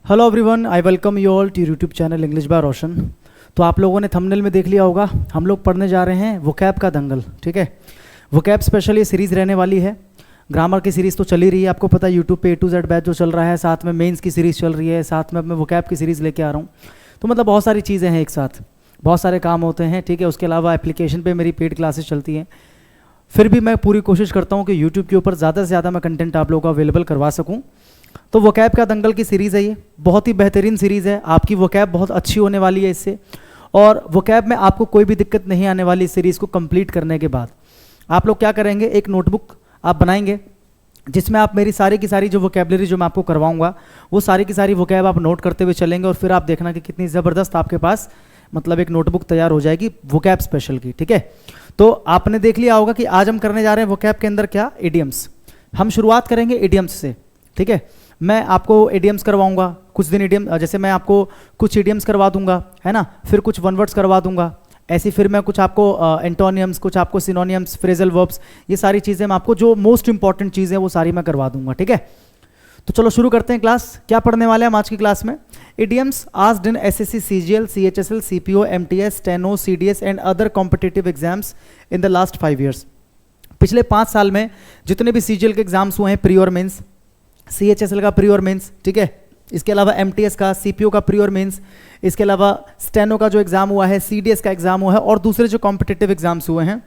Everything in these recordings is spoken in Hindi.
Hello everyone, I welcome you all to YouTube channel English by Roshan. तो आप लोगों ने थंबनेल में देख लिया होगा, हम लोग पढ़ने जा रहे हैं वोकैब का दंगल। ठीक है, वोकैब स्पेशल ये सीरीज़ रहने वाली है। ग्रामर की सीरीज़ तो चल ही रही है, आपको पता है यूट्यूब पे A to Z बैच जो चल रहा है, साथ में मेंस की सीरीज़ चल रही है, साथ में मैं वोकैब की सीरीज़ लेके आ रहा हूँ। तो मतलब बहुत सारी चीज़ें हैं एक साथ, बहुत सारे काम होते हैं। ठीक है, उसके अलावा एप्लीकेशन पर मेरी पेड क्लासेस चलती हैं। फिर भी मैं पूरी कोशिश करता हूँ कि यूट्यूब के ऊपर ज़्यादा से ज़्यादा मैं कंटेंट आप लोगों को अवेलेबल करवा सकूँ। तो वोकैब का दंगल की सीरीज़ है, ये बहुत ही बेहतरीन सीरीज़ है। आपकी वोकैब बहुत अच्छी होने वाली है इससे, और वोकैब में आपको कोई भी दिक्कत नहीं आने वाली। इस सीरीज़ को कंप्लीट करने के बाद आप लोग क्या करेंगे, एक नोटबुक आप बनाएंगे जिसमें आप मेरी सारी की सारी जो वोकैबलरी जो मैं आपको करवाऊंगा वो सारी की सारी वोकैब आप नोट करते हुए चलेंगे, और फिर आप देखना कि कितनी ज़बरदस्त आपके पास मतलब एक नोटबुक तैयार हो जाएगी वोकैब स्पेशल की। ठीक है, तो आपने देख लिया होगा कि आज हम करने जा रहे हैं वोकैब के अंदर क्या, इडियम्स। हम शुरुआत करेंगे इडियम्स से। ठीक है, मैं आपको इडियम्स करवाऊंगा कुछ दिन, इडियम जैसे मैं आपको कुछ इडियम्स करवा दूंगा, है ना, फिर कुछ वन वर्ड्स करवा दूंगा ऐसी, फिर मैं कुछ आपको एंटोनियम्स, कुछ आपको सिनोनियम्स, फ्रेजल वर्ब्स, ये सारी चीज़ें मैं आपको जो मोस्ट इंपॉर्टेंट चीज़ें वो सारी मैं करवा दूंगा। ठीक है, तो चलो शुरू करते हैं क्लास। क्या पढ़ने वाले हैं हम आज की क्लास में? Idioms asked in SSC, CGL, CHSL, CPO, MTS, steno, CDS and other competitive exams in the last 5 years. पिछले 5 साल में जितने भी सीजीएल के एग्जाम्स हुए हैं, प्री और मेंस, सीएचएसएल का प्री और मेंस, ठीक है, इसके अलावा एमटीएस का, सीपीओ का प्री और मेंस, इसके अलावा स्टेनो का जो एग्जाम हुआ है, सीडीएस का एग्जाम हुआ है, और दूसरे जो कॉम्पिटिटिव एग्जाम्स हुए हैं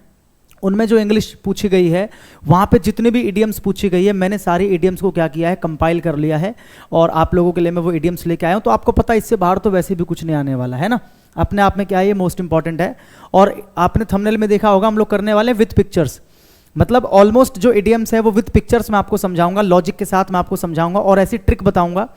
उनमें जो इंग्लिश पूछी गई है वहाँ पे जितने भी इडियम्स पूछी गई है, मैंने सारी इडियम्स को क्या किया है, कंपाइल कर लिया है, और आप लोगों के लिए मैं वो इडियम्स लेके आया हूँ। तो आपको पता है इससे बाहर तो वैसे भी कुछ नहीं आने वाला है ना, अपने आप में क्या है, ये मोस्ट इंपॉर्टेंट है। और आपने थंबनेल में देखा होगा हम लोग करने वाले विथ पिक्चर्स, मतलब ऑलमोस्ट जो इडियम्स है वो विथ पिक्चर्स मैं आपको समझाऊंगा, लॉजिक के साथ मैं आपको समझाऊंगा, और ऐसी ट्रिक बताऊंगा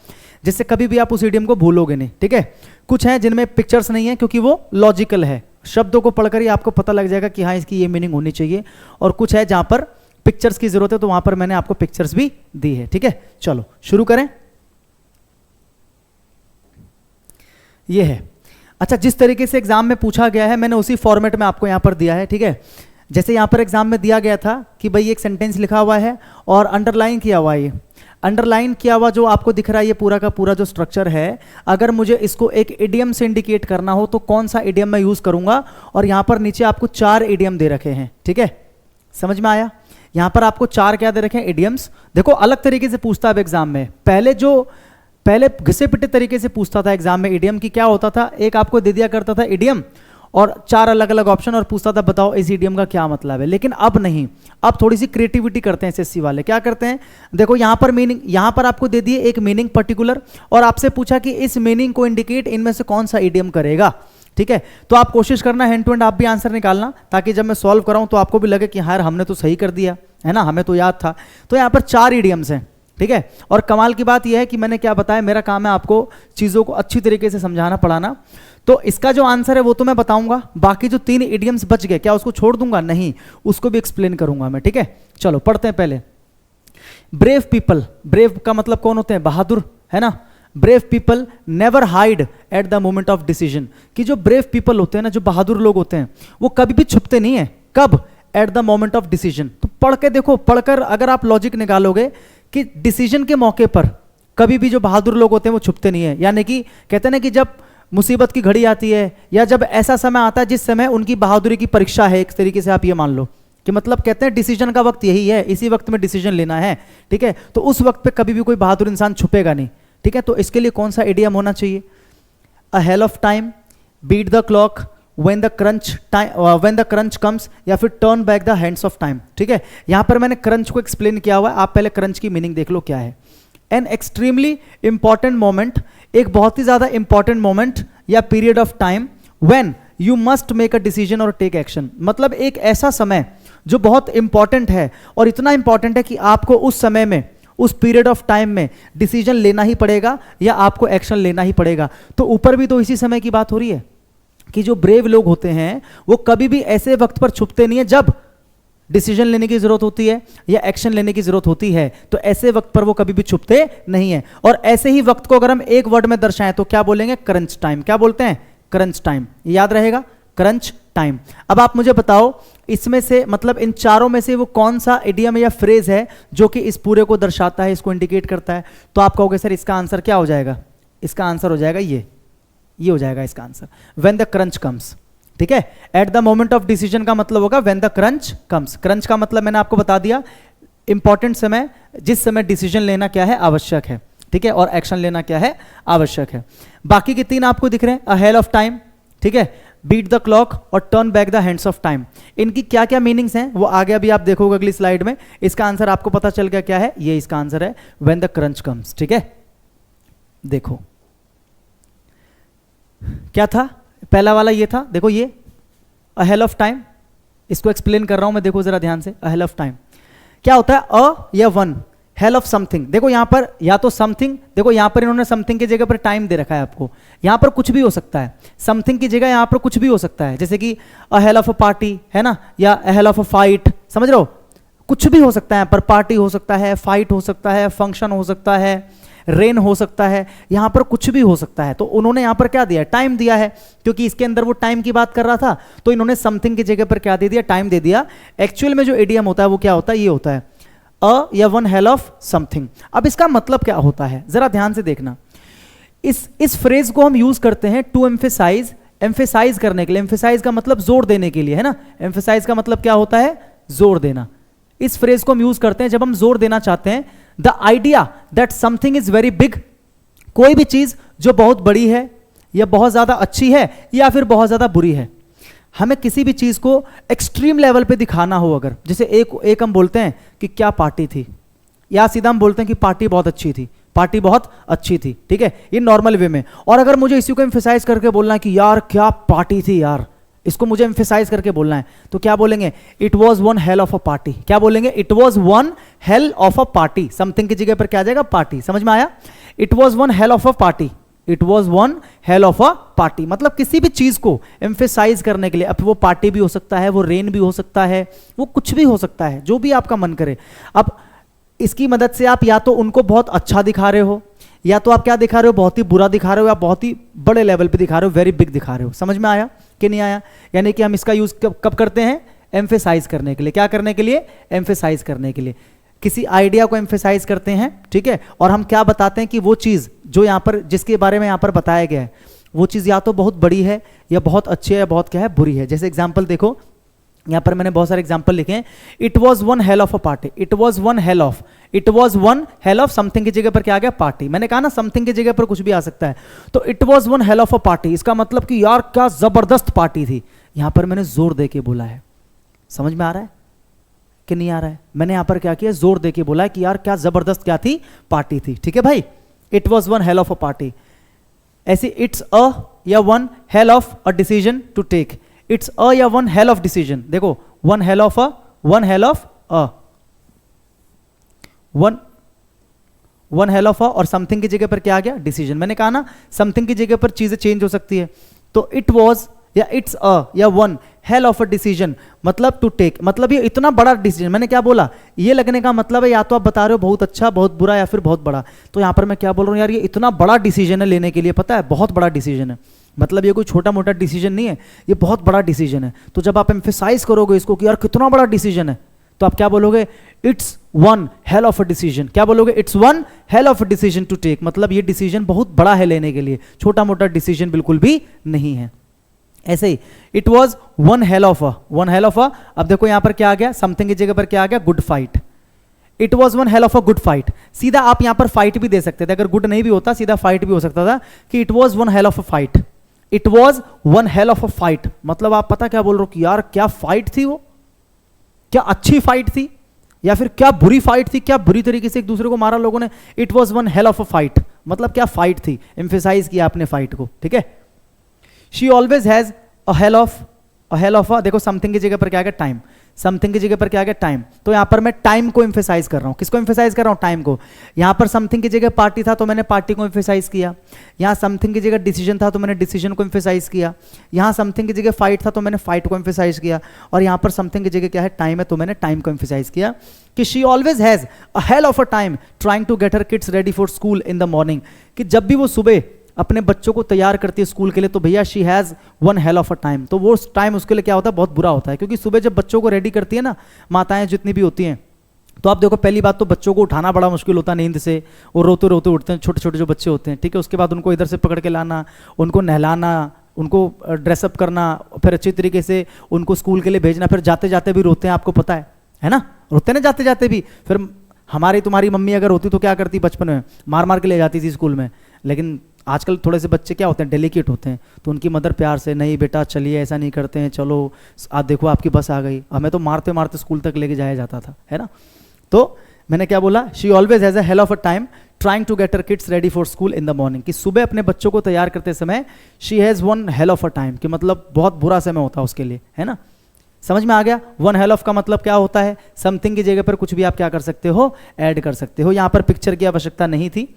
जिससे कभी भी आप उस इडियम को भूलोगे नहीं। ठीक है, कुछ है जिनमें पिक्चर्स नहीं है क्योंकि वो लॉजिकल है, शब्दों को पढ़कर ही आपको पता लग जाएगा कि हाँ इसकी ये मीनिंग होनी चाहिए, और कुछ है जहां पर पिक्चर्स की जरूरत है तो वहां पर मैंने आपको पिक्चर्स भी दी है। ठीक है, चलो शुरू करें। ये है, अच्छा, जिस तरीके से एग्जाम में पूछा गया है मैंने उसी फॉर्मेट में आपको यहां पर दिया है। ठीक है, जैसे यहाँ पर एग्जाम में दिया गया था कि भाई एक सेंटेंस लिखा हुआ है और अंडरलाइन किया हुआ है, ये अंडरलाइन किया हुआ जो आपको दिख रहा है ये पूरा का पूरा जो स्ट्रक्चर है, अगर मुझे इसको एक इडियम से इंडिकेट करना हो तो कौन सा इडियम मैं यूज करूंगा, और यहाँ पर नीचे आपको 4 इडियम दे रखे हैं। ठीक है, समझ में आया? यहाँ पर आपको 4 क्या दे रखे हैं, इडियम्स। देखो अलग तरीके से पूछता है एग्जाम में, पहले घिसे पिटे तरीके से पूछता था एग्जाम में इडियम की। क्या होता था, एक आपको दे दिया करता था इडियम और 4 अलग अलग ऑप्शन, और पूछता था बताओ इस इडियम का क्या मतलब है। लेकिन अब नहीं, अब थोड़ी सी क्रिएटिविटी करते हैं एसएससी वाले। क्या करते हैं, देखो यहाँ पर मीनिंग, यहाँ पर आपको दे दिए एक मीनिंग पर्टिकुलर, और आपसे पूछा कि इस मीनिंग को इंडिकेट इनमें से कौन सा इडियम करेगा। ठीक है, तो आप कोशिश करना हैंड टू हैंड आप भी आंसर निकालना, ताकि जब मैं सॉल्व कराऊं तो आपको भी लगे कि हाँ हमने तो सही कर दिया है ना, हमें तो याद था। तो यहाँ पर 4 इडियम्स हैं। ठीक है, और कमाल की बात यह है कि मैंने क्या बताया, मेरा काम है आपको चीज़ों को अच्छी तरीके से समझाना पढ़ाना। तो इसका जो आंसर है वो तो मैं बताऊंगा, बाकी जो 3 इडियम्स बच गए क्या उसको छोड़ दूंगा? नहीं, उसको भी एक्सप्लेन करूंगा मैं। ठीक है, चलो पढ़ते हैं पहले। ब्रेव पीपल, ब्रेव का मतलब कौन होते हैं, बहादुर, है ना। Brave people never hide at the moment of decision, कि जो ब्रेव पीपल होते हैं ना, जो बहादुर लोग होते हैं, वो कभी भी छुपते नहीं है। कब? At the moment of decision. तो पढ़ के देखो, पढ़कर अगर आप लॉजिक निकालोगे कि डिसीजन के मौके पर कभी भी जो बहादुर लोग होते हैं वो छुपते नहीं है। यानी कि कहते हैं ना कि जब मुसीबत की घड़ी आती है, या जब ऐसा समय आता है जिस समय उनकी बहादुरी की परीक्षा है, एक तरीके से आप ये मान लो कि मतलब कहते हैं डिसीजन का वक्त यही है, इसी वक्त में डिसीजन लेना है। ठीक है, तो उस वक्त पे कभी भी कोई बहादुर इंसान छुपेगा नहीं। ठीक है, तो इसके लिए कौन सा इडियम होना चाहिए, a hell of time, beat the clock, when the crunch comes, या फिर turn back the hands of time। ठीक है, यहां पर मैंने क्रंच को एक्सप्लेन किया हुआ है, आप पहले क्रंच की मीनिंग देख लो क्या है। एन एक्सट्रीमली इंपॉर्टेंट मोमेंट, एक बहुत ही ज्यादा इंपॉर्टेंट मोमेंट या period of time when you must make a decision और टेक एक्शन, मतलब एक ऐसा समय जो बहुत इंपॉर्टेंट है, और इतना इंपॉर्टेंट है कि आपको उस समय में, उस पीरियड ऑफ टाइम में डिसीजन लेना ही पड़ेगा या आपको एक्शन लेना ही पड़ेगा। तो ऊपर भी तो इसी समय की बात हो रही है कि जो ब्रेव लोग होते हैं वो कभी भी ऐसे वक्त पर छुपते नहीं है जब डिसीजन लेने की जरूरत होती है या एक्शन लेने की जरूरत होती है, तो ऐसे वक्त पर वो कभी भी छुपते नहीं है। और ऐसे ही वक्त को अगर हम एक वर्ड में दर्शाएं तो क्या बोलेंगे, क्रंच टाइम। क्या बोलते हैं, क्रंच टाइम, याद रहेगा, क्रंच टाइम। अब आप मुझे बताओ इसमें से, मतलब इन चारों में से वो कौन सा इडियम या फ्रेज है जो कि इस पूरे को दर्शाता है, इसको इंडिकेट करता है। तो आप कहोगे सर इसका आंसर क्या हो जाएगा, इसका आंसर हो जाएगा ये हो जाएगा इसका answer, when the crunch comes. ठीक है, at the moment of decision का मतलब होगा when the crunch comes. Crunch का मतलब मैंने आपको बता दिया, इंपॉर्टेंट समय, जिस समय डिसीजन लेना क्या है, आवश्यक है। ठीक है, और एक्शन लेना क्या है, आवश्यक है। बाकी के 3 आपको दिख रहे हैं, अ हेल ऑफ टाइम, ठीक है, बीट द क्लॉक और turn back the hands of time. इनकी क्या क्या मीनिंग्स हैं वो आगे अभी आप देखोगे अगली स्लाइड में। इसका आंसर आपको पता चल गया क्या है, ये इसका आंसर है, व्हेन द क्रंच कम्स। ठीक है, देखो क्या था, पहला वाला ये था, देखो ये अ हेल ऑफ टाइम, इसको एक्सप्लेन कर रहा हूं मैं, देखो जरा ध्यान से। अ हेल ऑफ टाइम क्या होता है, अ या वन, हेल ऑफ समथिंग। देखो यहां पर या तो समथिंग, देखो यहां पर इन्होंने समथिंग की जगह पर टाइम दे रखा है आपको, यहां पर कुछ भी हो सकता है, समथिंग की जगह यहां पर कुछ भी हो सकता है, जैसे कि अ हेल ऑफ अ पार्टी है ना, या अ हेल ऑफ अ फाइट, समझ रहे हो, कुछ भी हो सकता है यहां पर, पार्टी हो सकता है, फाइट हो सकता है, फंक्शन हो सकता है, रेन हो सकता है, यहां पर कुछ भी हो सकता है। तो उन्होंने यहां पर क्या दिया है, टाइम दिया है, क्योंकि इसके अंदर वो टाइम की बात कर रहा था, तो इन्होंने समथिंग की जगह पर क्या दे दिया, टाइम दे दिया। एक्चुअल में जो इडियम होता है वो क्या होता है, ये होता है अ या वन हेल ऑफ समथिंग। अब इसका मतलब क्या होता है, जरा ध्यान से देखना। इस फ्रेज को हम यूज करते हैं टू एम्फेसाइज, एम्फेसाइज करने के लिए। एम्फेसाइज का मतलब जोर देने के लिए, है ना, एम्फेसाइज का मतलब क्या होता है, जोर देना। इस फ्रेज को हम यूज करते हैं जब हम जोर देना चाहते हैं, the idea that something is very big, कोई भी चीज जो बहुत बड़ी है या बहुत ज्यादा अच्छी है या फिर बहुत ज्यादा बुरी है। हमें किसी भी चीज को एक्सट्रीम लेवल पे दिखाना हो, अगर जैसे एक हम बोलते हैं कि क्या पार्टी थी, या सीधा हम बोलते हैं कि पार्टी बहुत अच्छी थी, पार्टी बहुत अच्छी थी। ठीक है, ये नॉर्मल वे में। और अगर मुझे इसी को एम्फेसाइज करके बोलना है कि यार क्या पार्टी थी यार, इसको मुझे एम्फेसाइज करके बोलना है, तो क्या बोलेंगे, it was one hell of a party. क्या बोलेंगे, it was one hell of a party. Something की जगह पर क्या आ जाएगा, पार्टी। समझ में आया, it was one hell of a party, it was one hell of a party. मतलब किसी भी चीज को एम्फेसाइज करने के लिए, अब वो पार्टी भी हो सकता है, वो रेन भी हो सकता है, वो कुछ भी हो सकता है, जो भी आपका मन करे। अब इसकी मदद से आप या तो उनको बहुत अच्छा दिखा रहे हो, या तो आप क्या दिखा रहे हो, बहुत ही बुरा दिखा रहे हो, या बहुत ही बड़े लेवल पे दिखा रहे हो, वेरी बिग दिखा रहे हो। समझ में आया कि नहीं आया? यानी कि हम इसका यूज कब करते हैं, एम्फेसाइज करने के लिए। क्या करने के लिए, एम्फेसाइज करने के लिए, किसी आइडिया को एम्फेसाइज करते हैं। ठीक है, और हम क्या बताते हैं कि वो चीज जो यहाँ पर, जिसके बारे में यहाँ पर बताया गया है, वो चीज या तो बहुत बड़ी है, या बहुत अच्छी है, या बहुत क्या है, बुरी है। जैसे एग्जाम्पल देखो, यहाँ पर मैंने बहुत सारे एग्जाम्पल लिखे हैं। It was one hell of a party, it was one hell of, it was one hell of something की जगह पर क्या आ गया, पार्टी। मैंने कहा ना समथिंग की जगह पर कुछ भी आ सकता है। तो it was one hell of a party, इसका मतलब कि यार क्या जबरदस्त पार्टी थी। यहां पर मैंने जोर दे के बोला है। समझ में आ रहा है कि नहीं आ रहा है? मैंने यहां पर क्या किया, जोर दे के बोला है कि यार क्या जबरदस्त क्या थी, पार्टी थी। ठीक है भाई, it was one hell of a party. ऐसी इट्स अ या one hell of a decision to take, it's a या वन हेल ऑफ डिसीजन। देखो one hell of a, one hell of a, one hell of a, और समथिंग की जगह पर क्या आ गया, डिसीजन। मैंने कहा ना समथिंग की जगह पर चीजें चेंज हो सकती है। तो इट वॉज या इट्स अ या one hell of a decision, मतलब टू टेक, मतलब ये इतना बड़ा डिसीजन। मैंने क्या बोला, ये लगने का मतलब है या तो आप बता रहे हो बहुत अच्छा, बहुत बुरा, या फिर बहुत बड़ा। तो यहां पर मैं क्या बोल रहा हूं, यार ये इतना बड़ा डिसीजन है लेने के लिए, पता है, बहुत बड़ा डिसीजन है। मतलब ये कोई छोटा मोटा डिसीजन नहीं है, ये बहुत बड़ा डिसीजन है। तो जब आप एम्फेसाइज करोगे इसको कि यार कितना बड़ा डिसीजन है, तो आप क्या बोलोगे, it's one hell of a decision. क्या बोलोगे, it's one hell of a decision to take, मतलब ये डिसीजन बहुत बड़ा है लेने के लिए, छोटा मोटा डिसीजन बिल्कुल भी नहीं है। ऐसे ही it was one hell of a, one hell of a. अब देखो यहां पर क्या आ गया, समथिंग की जगह पर क्या आ गया, good fight. It was one hell of a good fight. सीधा आप यहां पर फाइट भी दे सकते थे, अगर गुड नहीं भी होता सीधा फाइट भी हो सकता था कि it was one hell of a fight, it was one hell of a fight. मतलब आप पता क्या बोल रहे हो कि यार क्या फाइट थी, वो क्या अच्छी फाइट थी, या फिर क्या बुरी फाइट थी, क्या बुरी तरीके से एक दूसरे को मारा लोगों ने। It was one hell of a fight, मतलब क्या फाइट थी, एम्फेसाइज किया आपने फाइट को। ठीक है, she always has a hell of अ, देखो समथिंग की जगह पर क्या आ गया, टाइम। समथिंग की जगह पर क्या आ गया, टाइम। तो यहां पर मैं टाइम को एम्फेसाइज कर रहा हूं। किसको एम्फेसाइज कर रहा हूं, टाइम को। यहां पर समथिंग की जगह पार्टी था तो मैंने पार्टी को एम्फेसाइज किया। यहां समथिंग की जगह डिसीजन था तो मैंने डिसीजन को एम्फेसाइज किया। यहां समथिंग की जगह फाइट था तो मैंने फाइट को एम्फेसाइज किया। और यहां पर समथिंग की जगह क्या है, टाइम है, तो मैंने टाइम को एम्फेसाइज किया कि she always has a hell of a time trying to get her kids ready for school in the morning, कि जब भी वो सुबह अपने बच्चों को तैयार करती है स्कूल के लिए, तो भैया she has one hell of a time. तो वो टाइम उसके लिए क्या होता है, बहुत बुरा होता है, क्योंकि सुबह जब बच्चों को रेडी करती है ना माताएं जितनी भी होती हैं, तो आप देखो, पहली बात तो बच्चों को उठाना बड़ा मुश्किल होता है नींद से, वो रोते रोते उठते हैं, छोटे छोटे जो बच्चे होते हैं, ठीक है। उसके बाद उनको इधर से पकड़ के लाना, उनको नहलाना, उनको ड्रेसअप करना, फिर अच्छी तरीके से उनको स्कूल के लिए भेजना, फिर जाते जाते भी रोते हैं, आपको पता है ना, रोते हैं ना जाते जाते भी। फिर हमारी तुम्हारी मम्मी अगर होती तो क्या करती बचपन में, मार मार के ले जाती थी स्कूल में। लेकिन आजकल थोड़े से बच्चे क्या होते हैं, डेलिकेट होते हैं, तो उनकी मदर प्यार से, नहीं बेटा चलिए ऐसा नहीं करते हैं, चलो आप देखो आपकी बस आ गई। हमें तो मारते मारते स्कूल तक लेके जाया जाता था, है ना। तो मैंने क्या बोला, she always has a hell of a time trying to get her kids ready for school in the morning, कि सुबह अपने बच्चों को तैयार करते समय she has one hell of a time, कि मतलब बहुत बुरा समय होता है उसके लिए, है ना। समझ में आ गया। वन हेल ऑफ का मतलब क्या होता है, समथिंग की जगह पर कुछ भी आप क्या कर सकते हो, ऐड कर सकते हो। यहाँ पर पिक्चर की आवश्यकता नहीं थी,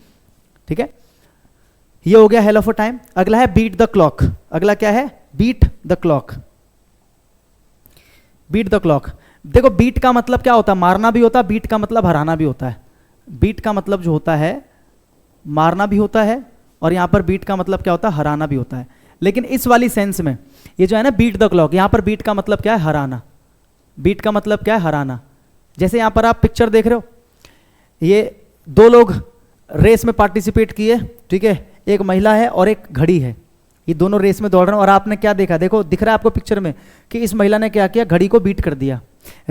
ठीक है। ये हो गया हेल ऑफ अ टाइम। अगला है बीट द क्लॉक। अगला क्या है, beat the clock. Beat the clock, देखो बीट का मतलब क्या होता है, मारना भी होता है, बीट का मतलब हराना भी होता है। बीट का मतलब जो होता है मारना भी होता है, और यहां पर बीट का मतलब क्या होता है, हराना भी होता है। लेकिन इस वाली सेंस में ये जो है ना बीट द क्लॉक, यहां पर बीट का मतलब क्या है, हराना। बीट का मतलब क्या है, हराना। जैसे यहां पर आप पिक्चर देख रहे हो, ये दो लोग रेस में पार्टिसिपेट किए, ठीक है, एक महिला है और एक घड़ी है, ये दोनों रेस में दौड़ रहे हैं। और आपने क्या देखा, देखो दिख रहा है आपको पिक्चर में कि इस महिला ने क्या किया, घड़ी को बीट कर दिया।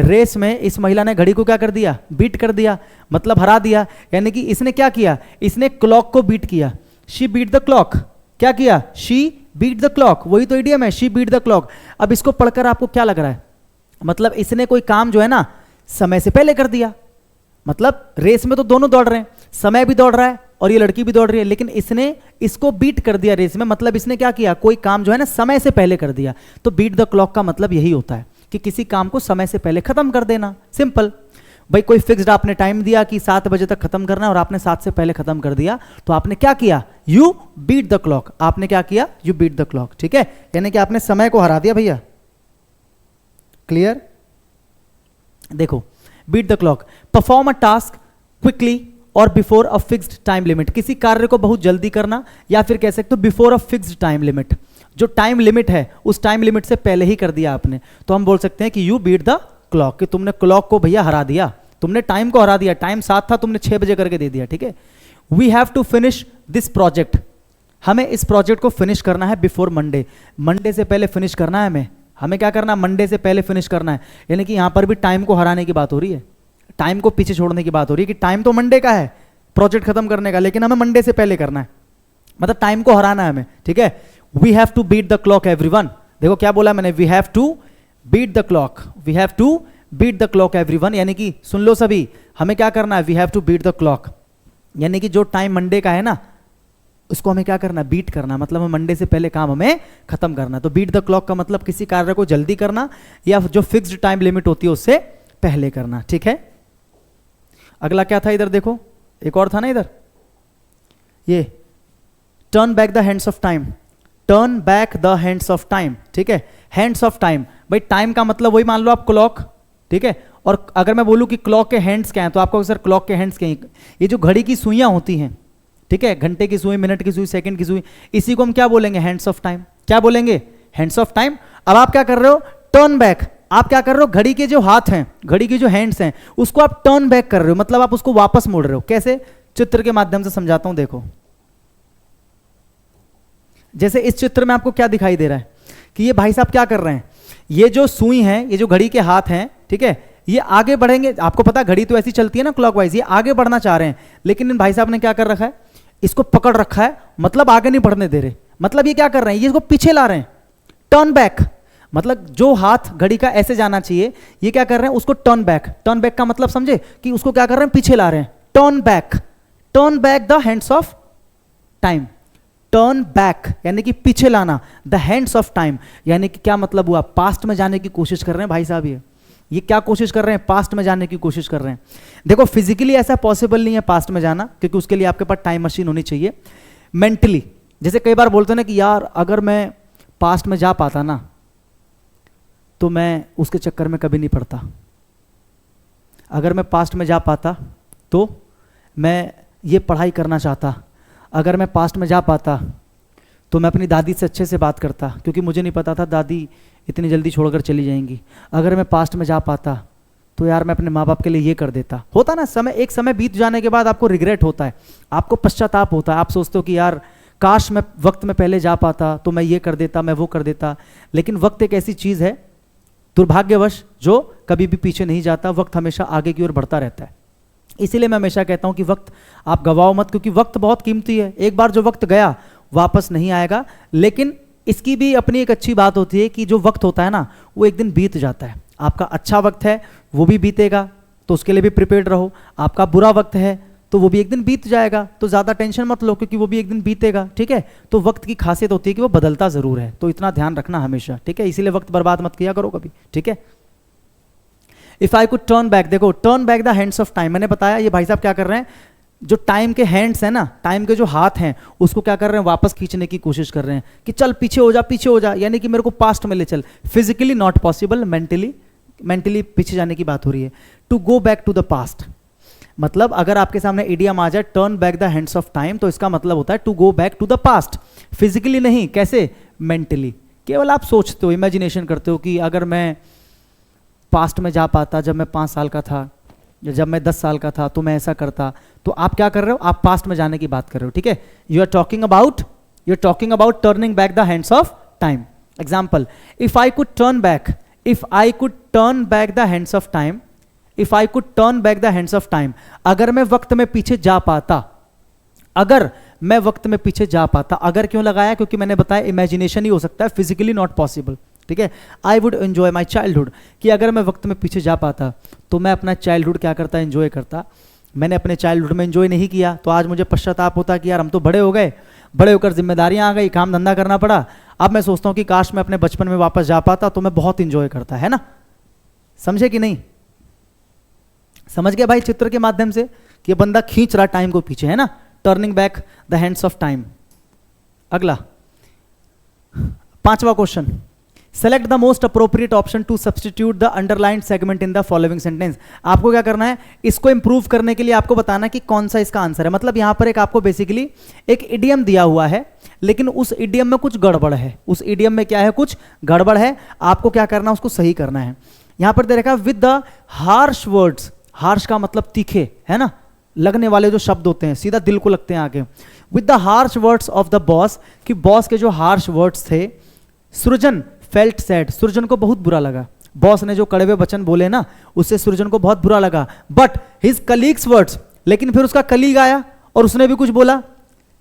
रेस में इस महिला ने घड़ी को क्या कर दिया, बीट कर दिया, मतलब हरा दिया। यानी कि इसने क्या किया, इसने क्लॉक को बीट किया। शी बीट द क्लॉक, क्या किया, शी बीट द क्लॉक, वही तो इडियम है, शी बीट द क्लॉक। अब इसको पढ़कर आपको क्या लग रहा है, मतलब इसने कोई काम जो है ना समय से पहले कर दिया। मतलब रेस में तो दोनों दौड़ रहे हैं, समय भी दौड़ रहा है और ये लड़की भी दौड़ रही है, लेकिन इसने इसको बीट कर दिया रेस में, मतलब इसने क्या किया, कोई काम जो है ना समय से पहले कर दिया। तो बीट द क्लॉक का मतलब यही होता है कि किसी काम को समय से पहले खत्म कर देना, सिंपल। भाई कोई फिक्स्ड आपने टाइम दिया कि 7 बजे तक खत्म करना है और आपने 7 से पहले खत्म कर दिया, तो आपने क्या किया, यू बीट द क्लॉक। आपने क्या किया, यू बीट द क्लॉक, ठीक है। यानी कि आपने समय को हरा दिया भैया, क्लियर। देखो beat the clock, perform a task quickly और before a fixed time limit, किसी कार्य को बहुत जल्दी करना, या फिर कह सकते हो before a fixed time limit, जो टाइम लिमिट है उस टाइम लिमिट से पहले ही कर दिया आपने, तो हम बोल सकते हैं कि यू बीट द क्लॉक, कि तुमने क्लॉक को भैया हरा दिया, तुमने टाइम को हरा दिया। टाइम 7 था, तुमने 6 बजे करके दे दिया, ठीक है। We have to finish this project, हमें इस प्रोजेक्ट को फिनिश करना है बिफोर मंडे, मंडे से पहले फिनिश करना है हमें क्या करना है, मंडे से पहले फिनिश करना है। यानी कि यहां पर भी टाइम को हराने की बात हो रही है, टाइम को पीछे छोड़ने की बात हो रही है, कि टाइम तो मंडे का है प्रोजेक्ट खत्म करने का, लेकिन हमें मंडे से पहले करना है, मतलब टाइम को हराना है हमें, ठीक है। We have to beat the clock everyone, देखो क्या बोला मैंने, we have to beat the clock, we have to beat the clock everyone, यानी कि सुन लो सभी, हमें क्या करना है, we have to beat the clock, यानी कि जो टाइम मंडे का है ना उसको हमें क्या करना है, बीट करना, मतलब हमें मंडे से पहले काम हमें खत्म करना। तो बीट द क्लॉक का मतलब किसी कार्य को जल्दी करना या जो फिक्स्ड टाइम लिमिट होती है उससे पहले करना, ठीक है। अगला क्या था इधर देखो, एक और था ना इधर, ये turn back the hands of time, turn back the hands of time, ठीक है। हैंड्स ऑफ टाइम, भाई टाइम का मतलब वही मान लो आप क्लॉक, ठीक है। और अगर मैं बोलूं कि क्लॉक के हैंड्स क्या हैं, तो आपको सर क्लॉक के हैंड्स क्या हैं, ये जो घड़ी की सुइयां होती हैं, ठीक है, घंटे की सुई, मिनट की सुई, सेकंड की सुई, इसी को हम क्या बोलेंगे, हैंड्स ऑफ टाइम। क्या बोलेंगे, हैंड्स ऑफ टाइम। अब आप क्या कर रहे हो, टर्न बैक, आप क्या कर रहे हो, घड़ी के जो हाथ हैं, घड़ी के जो हैंड्स हैं, उसको आप टर्न बैक कर रहे हो, मतलब आप उसको वापस मोड़ रहे हो। कैसे, चित्र के माध्यम से समझाता हूं, देखो। जैसे इस चित्र में आपको क्या दिखाई दे रहा है कि ये भाई साहब क्या कर रहे हैं, ये जो सुई है, ये जो घड़ी के हाथ हैं, ठीक है, ये आगे बढ़ेंगे। आपको पता घड़ी तो ऐसी चलती है ना क्लॉकवाइज, ये आगे बढ़ना चाह रहे हैं, लेकिन इन भाई साहब ने क्या कर रखा है, इसको पकड़ रखा है, मतलब आगे नहीं बढ़ने दे रहे, मतलब ये क्या कर रहे हैं, ये इसको पीछे ला रहे हैं, टर्न बैक, मतलब जो हाथ घड़ी का ऐसे जाना चाहिए, ये क्या कर रहे हैं, उसको टर्न बैक। टर्न बैक का मतलब समझे, कि उसको क्या कर रहे हैं, पीछे ला रहे हैं, turn back the hands of time. Turn back यानी कि पीछे लाना, द हैंड्स ऑफ टाइम यानी कि क्या मतलब हुआ, पास्ट में जाने की कोशिश कर रहे हैं भाई साहब। ये क्या कोशिश कर रहे हैं, पास्ट में जाने की कोशिश कर रहे हैं। देखो फिजिकली ऐसा पॉसिबल नहीं है पास्ट में जाना, क्योंकि उसके लिए आपके पास टाइम मशीन होनी चाहिए। मेंटली, जैसे कई बार बोलते हैं ना कि यार अगर मैं पास्ट में जा पाता ना तो मैं उसके चक्कर में कभी नहीं पड़ता, अगर मैं पास्ट में जा पाता तो मैं ये पढ़ाई करना चाहता, अगर मैं पास्ट में जा पाता तो मैं अपनी दादी से अच्छे से बात करता, क्योंकि मुझे नहीं पता था दादी इतनी जल्दी छोड़कर चली जाएंगी। अगर मैं पास्ट में जा पाता तो यार मैं अपने माँ बाप के लिए ये कर देता। होता ना, समय एक समय बीत जाने के बाद आपको रिग्रेट होता है, आपको पश्चाताप होता है, आप सोचते हो कि यार काश मैं वक्त में पहले जा पाता तो मैं ये कर देता, मैं वो कर देता। लेकिन वक्त एक ऐसी चीज़ है दुर्भाग्यवश जो कभी भी पीछे नहीं जाता, वक्त हमेशा आगे की ओर बढ़ता रहता है। इसीलिए मैं हमेशा कहता हूँ कि वक्त आप गवाओ मत, क्योंकि वक्त बहुत कीमती है। एक बार जो वक्त गया वापस नहीं आएगा। लेकिन इसकी भी अपनी एक अच्छी बात होती है कि जो वक्त होता है ना वो एक दिन बीत जाता है। आपका अच्छा वक्त है वो भी बीतेगा, तो उसके लिए भी प्रिपेयर्ड रहो। आपका बुरा वक्त है तो वो भी एक दिन बीत जाएगा, तो ज़्यादा टेंशन मत लो क्योंकि वो भी एक दिन बीतेगा। ठीक है, तो वक्त की खासियत होती है कि वो बदलता ज़रूर है, तो इतना ध्यान रखना हमेशा। ठीक है, इसीलिए वक्त बर्बाद मत किया करो कभी। ठीक है, if I could turn back, देखो turn back the hands of time, मैंने बताया ये भाई साहब क्या कर रहे हैं, जो टाइम के हैंड्स हैं ना, टाइम के जो हाथ हैं उसको क्या कर रहे हैं, वापस खींचने की कोशिश कर रहे हैं कि चल पीछे हो जा, पीछे हो जा, यानी कि मेरे को पास्ट में ले चल। फिजिकली नॉट पॉसिबल, मेंटली पीछे जाने की बात हो रही है। To go back to the past, मतलब अगर आपके सामने इडियम आ जाए turn back the hands of time, तो इसका मतलब होता है to go back to the past. Physically नहीं, कैसे, मेंटली। केवल आप सोचते हो, इमेजिनेशन करते हो कि अगर मैं पास्ट में जा पाता, जब मैं 5 साल का था या जब मैं 10 साल का था तो मैं ऐसा करता। तो आप क्या कर रहे हो, आप पास्ट में जाने की बात कर रहे हो। ठीक है, you are talking about turning back the hands of time. Example, if I could turn back, if I could turn back the hands of time, if I could turn back the hands of time, अगर मैं वक्त में पीछे जा पाता, अगर मैं वक्त में पीछे जा पाता। अगर क्यों लगाया, क्योंकि मैंने बताया इमेजिनेशन ही हो सकता है, फिजिकली नॉट पॉसिबल। ठीक है, I would enjoy my childhood, कि अगर मैं वक्त में पीछे जा पाता तो मैं अपना चाइल्डहुड क्या करता, एंजॉय करता। मैंने अपने चाइल्डहुड में एंजॉय नहीं किया तो आज मुझे पश्चाताप होता कि यार हम तो बड़े हो गए, बड़े होकर जिम्मेदारियां आ गई, काम धंधा करना पड़ा। अब मैं सोचता हूँ कि काश मैं अपने बचपन में वापस जा पाता तो मैं बहुत एंजॉय करता, है ना। समझे कि नहीं, समझ गया भाई चित्र के माध्यम से कि ये बंदा खींच रहा टाइम को पीछे, है ना, turning back the hands of time. अगला 5वां question, select the most appropriate option to substitute the underlined segment in the following sentence. आपको क्या करना है, इसको इंप्रूव करने के लिए आपको बताना कि कौन सा इसका आंसर है। मतलब यहां पर एक आपको बेसिकली एक इडियम दिया हुआ है, लेकिन उस इडियम में कुछ गड़बड़ है। उस इडियम में क्या है, कुछ गड़बड़ है। आपको क्या करना है, उसको सही करना है। यहां पर दे रखा है with the harsh words, harsh का मतलब तीखे, है ना, लगने वाले जो शब्द होते हैं सीधा दिल को लगते हैं आगे। With the harsh words of the boss, कि बॉस के जो हार्श वर्ड्स थे, सृजन फेल्ट सैड, सृजन को बहुत बुरा लगा। बॉस ने जो कड़वे वचन बोले ना, उससे सृजन को बहुत बुरा लगा। बट हिज कलीग्स वर्ड्स, लेकिन फिर उसका कलीग आया और उसने भी कुछ बोला,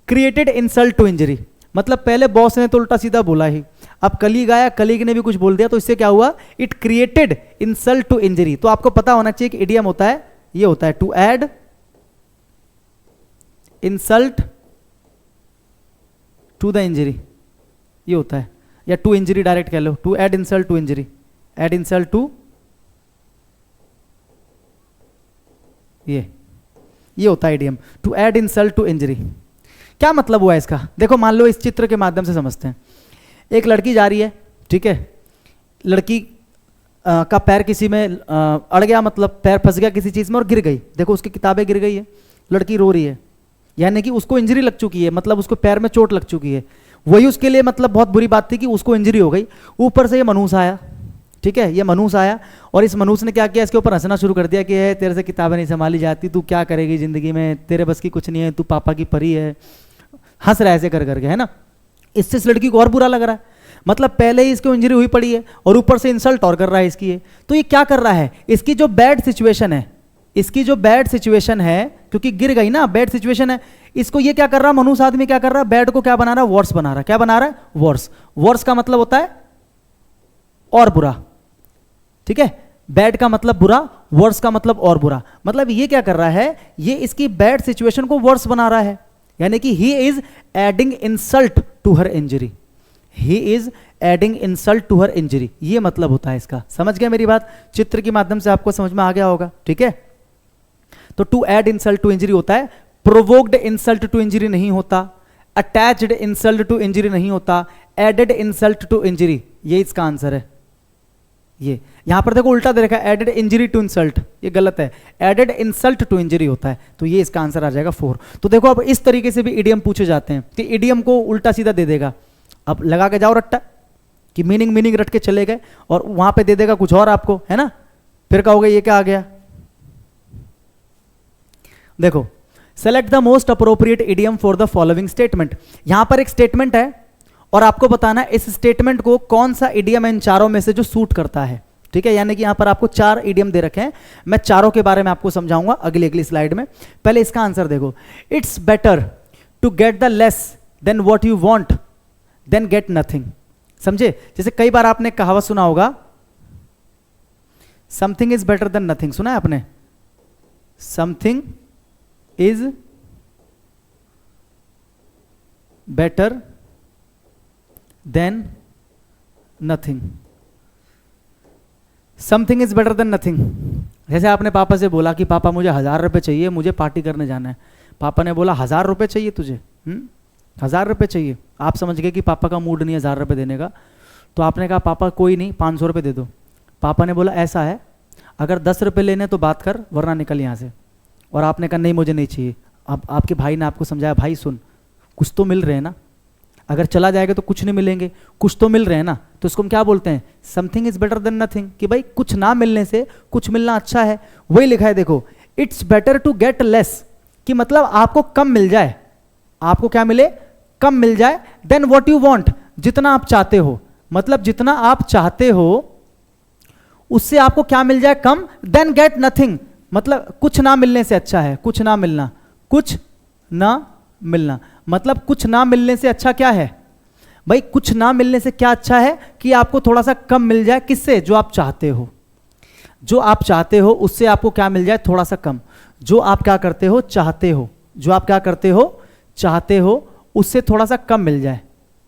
क्रिएटेड इंसल्ट टू इंजरी। मतलब पहले बॉस ने तो उल्टा सीधा बोला ही, अब कलीग आया, कलीग ने भी कुछ बोल दिया, तो इससे क्या हुआ, it created insult to injury. तो आपको पता होना चाहिए कि इडियम होता है, ये होता है to add insult to the injury, ये होता है, या टू इंजरी डायरेक्ट कह लो, to add insult to injury, add insult to, ये होता है idiom, to add insult to injury. क्या मतलब हुआ इसका, देखो मान लो इस चित्र के माध्यम से समझते हैं। एक लड़की जा रही है, ठीक है, लड़की का पैर किसी में अड़ गया, मतलब पैर फंस गया किसी चीज में और गिर गई। देखो उसकी किताबें गिर गई है, लड़की रो रही है, यानी कि उसको इंजरी लग चुकी है, मतलब उसको पैर में चोट लग चुकी है। वही उसके लिए मतलब बहुत बुरी बात थी कि उसको इंजरी हो गई। ऊपर से ये मनूस आया, ठीक है, ये मनूस आया और इस मनूस ने क्या किया, इसके ऊपर हंसना शुरू कर दिया कि है तेरे से किताबें नहीं संभाली जाती, तू क्या करेगी जिंदगी में, तेरे बस की कुछ नहीं है, तू पापा की परी है। हंस रहा है ऐसे कर करके, है ना। इससे इस लड़की को और बुरा लग रहा है, मतलब पहले ही इसको इंजरी हुई पड़ी है और ऊपर से इंसल्ट और कर रहा है इसकी। तो ये क्या कर रहा है, इसकी जो बैड सिचुएशन है, इसकी जो बैड सिचुएशन है, क्योंकि गिर गई ना, बैड सिचुएशन है, इसको ये क्या कर रहा है, मनुष्य आदमी क्या कर रहा है, बैड को क्या बना रहा है, वर्स बना रहा है। क्या बना रहा है, वर्स। वर्स का मतलब होता है और बुरा, ठीक है, बैड का मतलब बुरा, वर्स का मतलब और बुरा। मतलब ये क्या कर रहा है, ये इसकी बैड सिचुएशन को वर्स बना रहा है, यानी कि he is adding insult to her injury, he is adding insult to her injury, ये मतलब होता है इसका। समझ गए मेरी बात, चित्र के माध्यम से आपको समझ में आ गया होगा, ठीक है। तो to add insult to injury होता है, प्रोवोक्ड इंसल्ट टू इंजरी नहीं होता, अटैच्ड इंसल्ट टू इंजरी नहीं होता, एडेड इंसल्ट टू इंजरी, ये इसका आंसर है। ये यहां पर देखो उल्टा दे रखा है, एडेड इंजरी टू इंसल्ट, ये गलत है, एडेड इंसल्ट टू इंजरी होता है। तो ये इसका आंसर आ जाएगा 4। तो देखो अब इस तरीके से भी इडियम पूछे जाते हैं कि इडियम को उल्टा सीधा दे देगा। अब लगा के जाओ रट्टा कि मीनिंग रट के चले गए और वहां पे दे देगा कुछ और आपको, है ना। फिर कहोगे ये क्या आ गया? देखो, select the most appropriate idiom for the following statement. यहां पर एक स्टेटमेंट है और आपको बताना है इस स्टेटमेंट को कौन सा इडियम इन चारों में से जो सूट करता है। ठीक है, यानी कि यहां पर आपको 4 इडियम दे रखे हैं, मैं चारों के बारे में आपको समझाऊंगा अगली स्लाइड में। पहले इसका आंसर देखो, it's better to get the less than what you want than get nothing. समझे? जैसे कई बार आपने कहावत सुना होगा, something is better than nothing. सुना है आपने? Something is better than nothing. Something is better than nothing. जैसे आपने पापा से बोला कि पापा मुझे 1000 रुपये चाहिए, मुझे पार्टी करने जाना है। पापा ने बोला 1000 रुपये चाहिए तुझे? 1000 रुपये चाहिए। आप समझ गए कि पापा का मूड नहीं है 1000 रुपये देने का, तो आपने कहा पापा कोई नहीं 500 रुपये दे दो। पापा ने बोला ऐसा है, अगर 10 रुपये लेने तो बात कर वरना निकल यहाँ से। और आपने कहा नहीं मुझे नहीं चाहिए। अब आपके भाई ने आपको समझाया, भाई सुन, कुछ तो मिल रहे हैं ना, अगर चला जाएगा तो कुछ नहीं मिलेंगे, कुछ तो मिल रहे हैं ना। तो इसको हम क्या बोलते हैं? Something is better than nothing, कि भाई कुछ ना मिलने से कुछ मिलना अच्छा है। वही लिखा है देखो, it's better to get less, कि मतलब आपको कम मिल जाए। आपको क्या मिले? कम मिल जाए। देन व्हाट यू वांट, जितना आप चाहते हो, मतलब जितना आप चाहते हो उससे आपको क्या मिल जाए? कम। देन गेट नथिंग, मतलब कुछ ना मिलने से अच्छा है। कुछ ना मिलना, कुछ ना मिलना, मतलब कुछ ना मिलने से अच्छा क्या है भाई? कुछ ना मिलने से क्या अच्छा है कि आपको थोड़ा सा कम मिल जाए। किससे? जो आप चाहते हो। जो आप चाहते हो उससे आपको क्या मिल जाए? थोड़ा सा कम। जो आप क्या करते हो? चाहते हो। जो आप क्या करते हो? चाहते हो, उससे थोड़ा सा कम मिल जाए।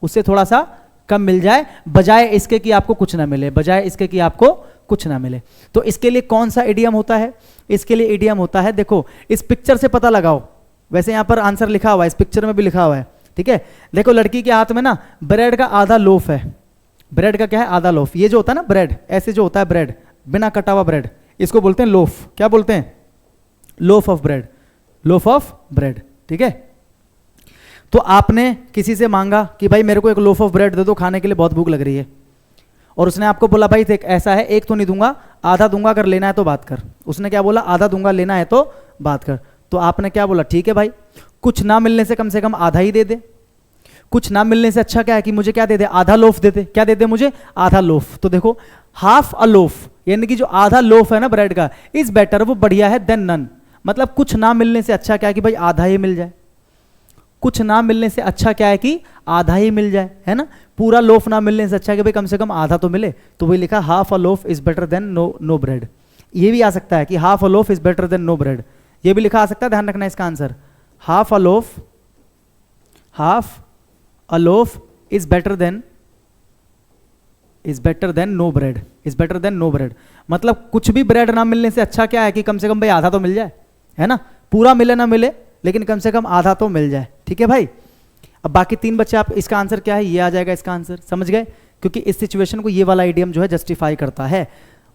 उससे थोड़ा सा कम मिल जाए, बजाय इसके कि आपको कुछ ना मिले, बजाय इसके कि आपको कुछ ना मिले। तो इसके लिए कौन सा इडियम होता है? इसके लिए इडियम होता है, देखो इस पिक्चर से पता लगाओ। वैसे यहां पर आंसर लिखा हुआ है, इस पिक्चर में भी लिखा हुआ है। ठीक है, देखो लड़की के हाथ में ना ब्रेड का आधा लोफ है। ब्रेड का क्या है? आधा लोफ। ये जो होता है ना ब्रेड, ऐसे जो होता है ब्रेड, बिना कटा हुआ ब्रेड, इसको बोलते हैं लोफ। क्या बोलते हैं? Loaf of bread. Loaf of bread. ठीक है, तो आपने किसी से मांगा कि भाई मेरे को एक लोफ ऑफ ब्रेड दे दो, खाने के लिए बहुत भूख लग रही है। और उसने आपको बोला भाई देख ऐसा है, एक तो नहीं दूंगा, आधा दूंगा, अगर लेना है तो बात कर। उसने क्या बोला? आधा दूंगा, लेना है तो बात कर। तो आपने क्या बोला? ठीक है भाई, कुछ ना मिलने से कम आधा ही दे दे। कुछ ना मिलने से अच्छा क्या है कि मुझे क्या दे दे? आधा लोफ दे दे। क्या दे दे मुझे? आधा लोफ। तो देखो हाफ अ लोफ, यानी कि जो आधा लोफ है ना ब्रेड का, इज बेटर, वो बढ़िया है, देन नन। मतलब कुछ ना मिलने से अच्छा क्या है कि भाई आधा ही मिल जाए। कुछ ना मिलने से अच्छा क्या है कि आधा ही मिल जाए, है ना। पूरा लोफ ना मिलने से अच्छा है कि भाई कम से कम आधा तो मिले। तो वही लिखा, half a loaf is better than no bread. ये भी आ सकता है कि half a loaf is better than no bread. ये भी लिखा आ सकता है, ध्यान रखना इसका answer. Half a loaf is better than no bread. Is better than no bread, मतलब कुछ भी ब्रेड ना मिलने से अच्छा क्या है कि कम से कम भाई आधा तो मिल जाए, है ना। पूरा मिले ना मिले, लेकिन कम से कम आधा तो मिल जाए। ठीक है भाई, अब बाकी 3 बच्चे, आप इसका आंसर क्या है? ये आ जाएगा इसका आंसर। समझ गए? क्योंकि इस सिचुएशन को ये वाला इडियम जो है जस्टिफाई करता है।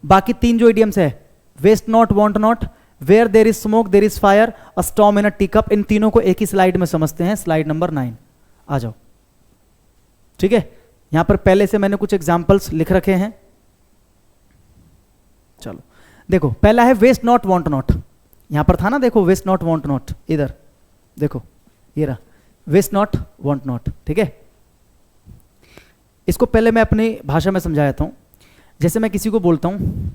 बाकी 3 जो इडियम्स है, waste not, want not, where there is smoke there is fire, a storm in a tea cup, इन तीनों को एक ही स्लाइड में समझते हैं। स्लाइड नंबर 9 आ जाओ। ठीक है, यहां पर पहले से मैंने कुछ एग्जाम्पल्स लिख रखे हैं। चलो देखो, पहला है वेस्ट नॉट, वांट नॉट। यहां पर था ना, देखो वेस्ट नॉट, वांट नॉट, इधर देखो ये रहा, वेस्ट नॉट, वांट नॉट। ठीक है, इसको पहले मैं अपनी भाषा में समझा देता हूं। जैसे मैं किसी को बोलता हूं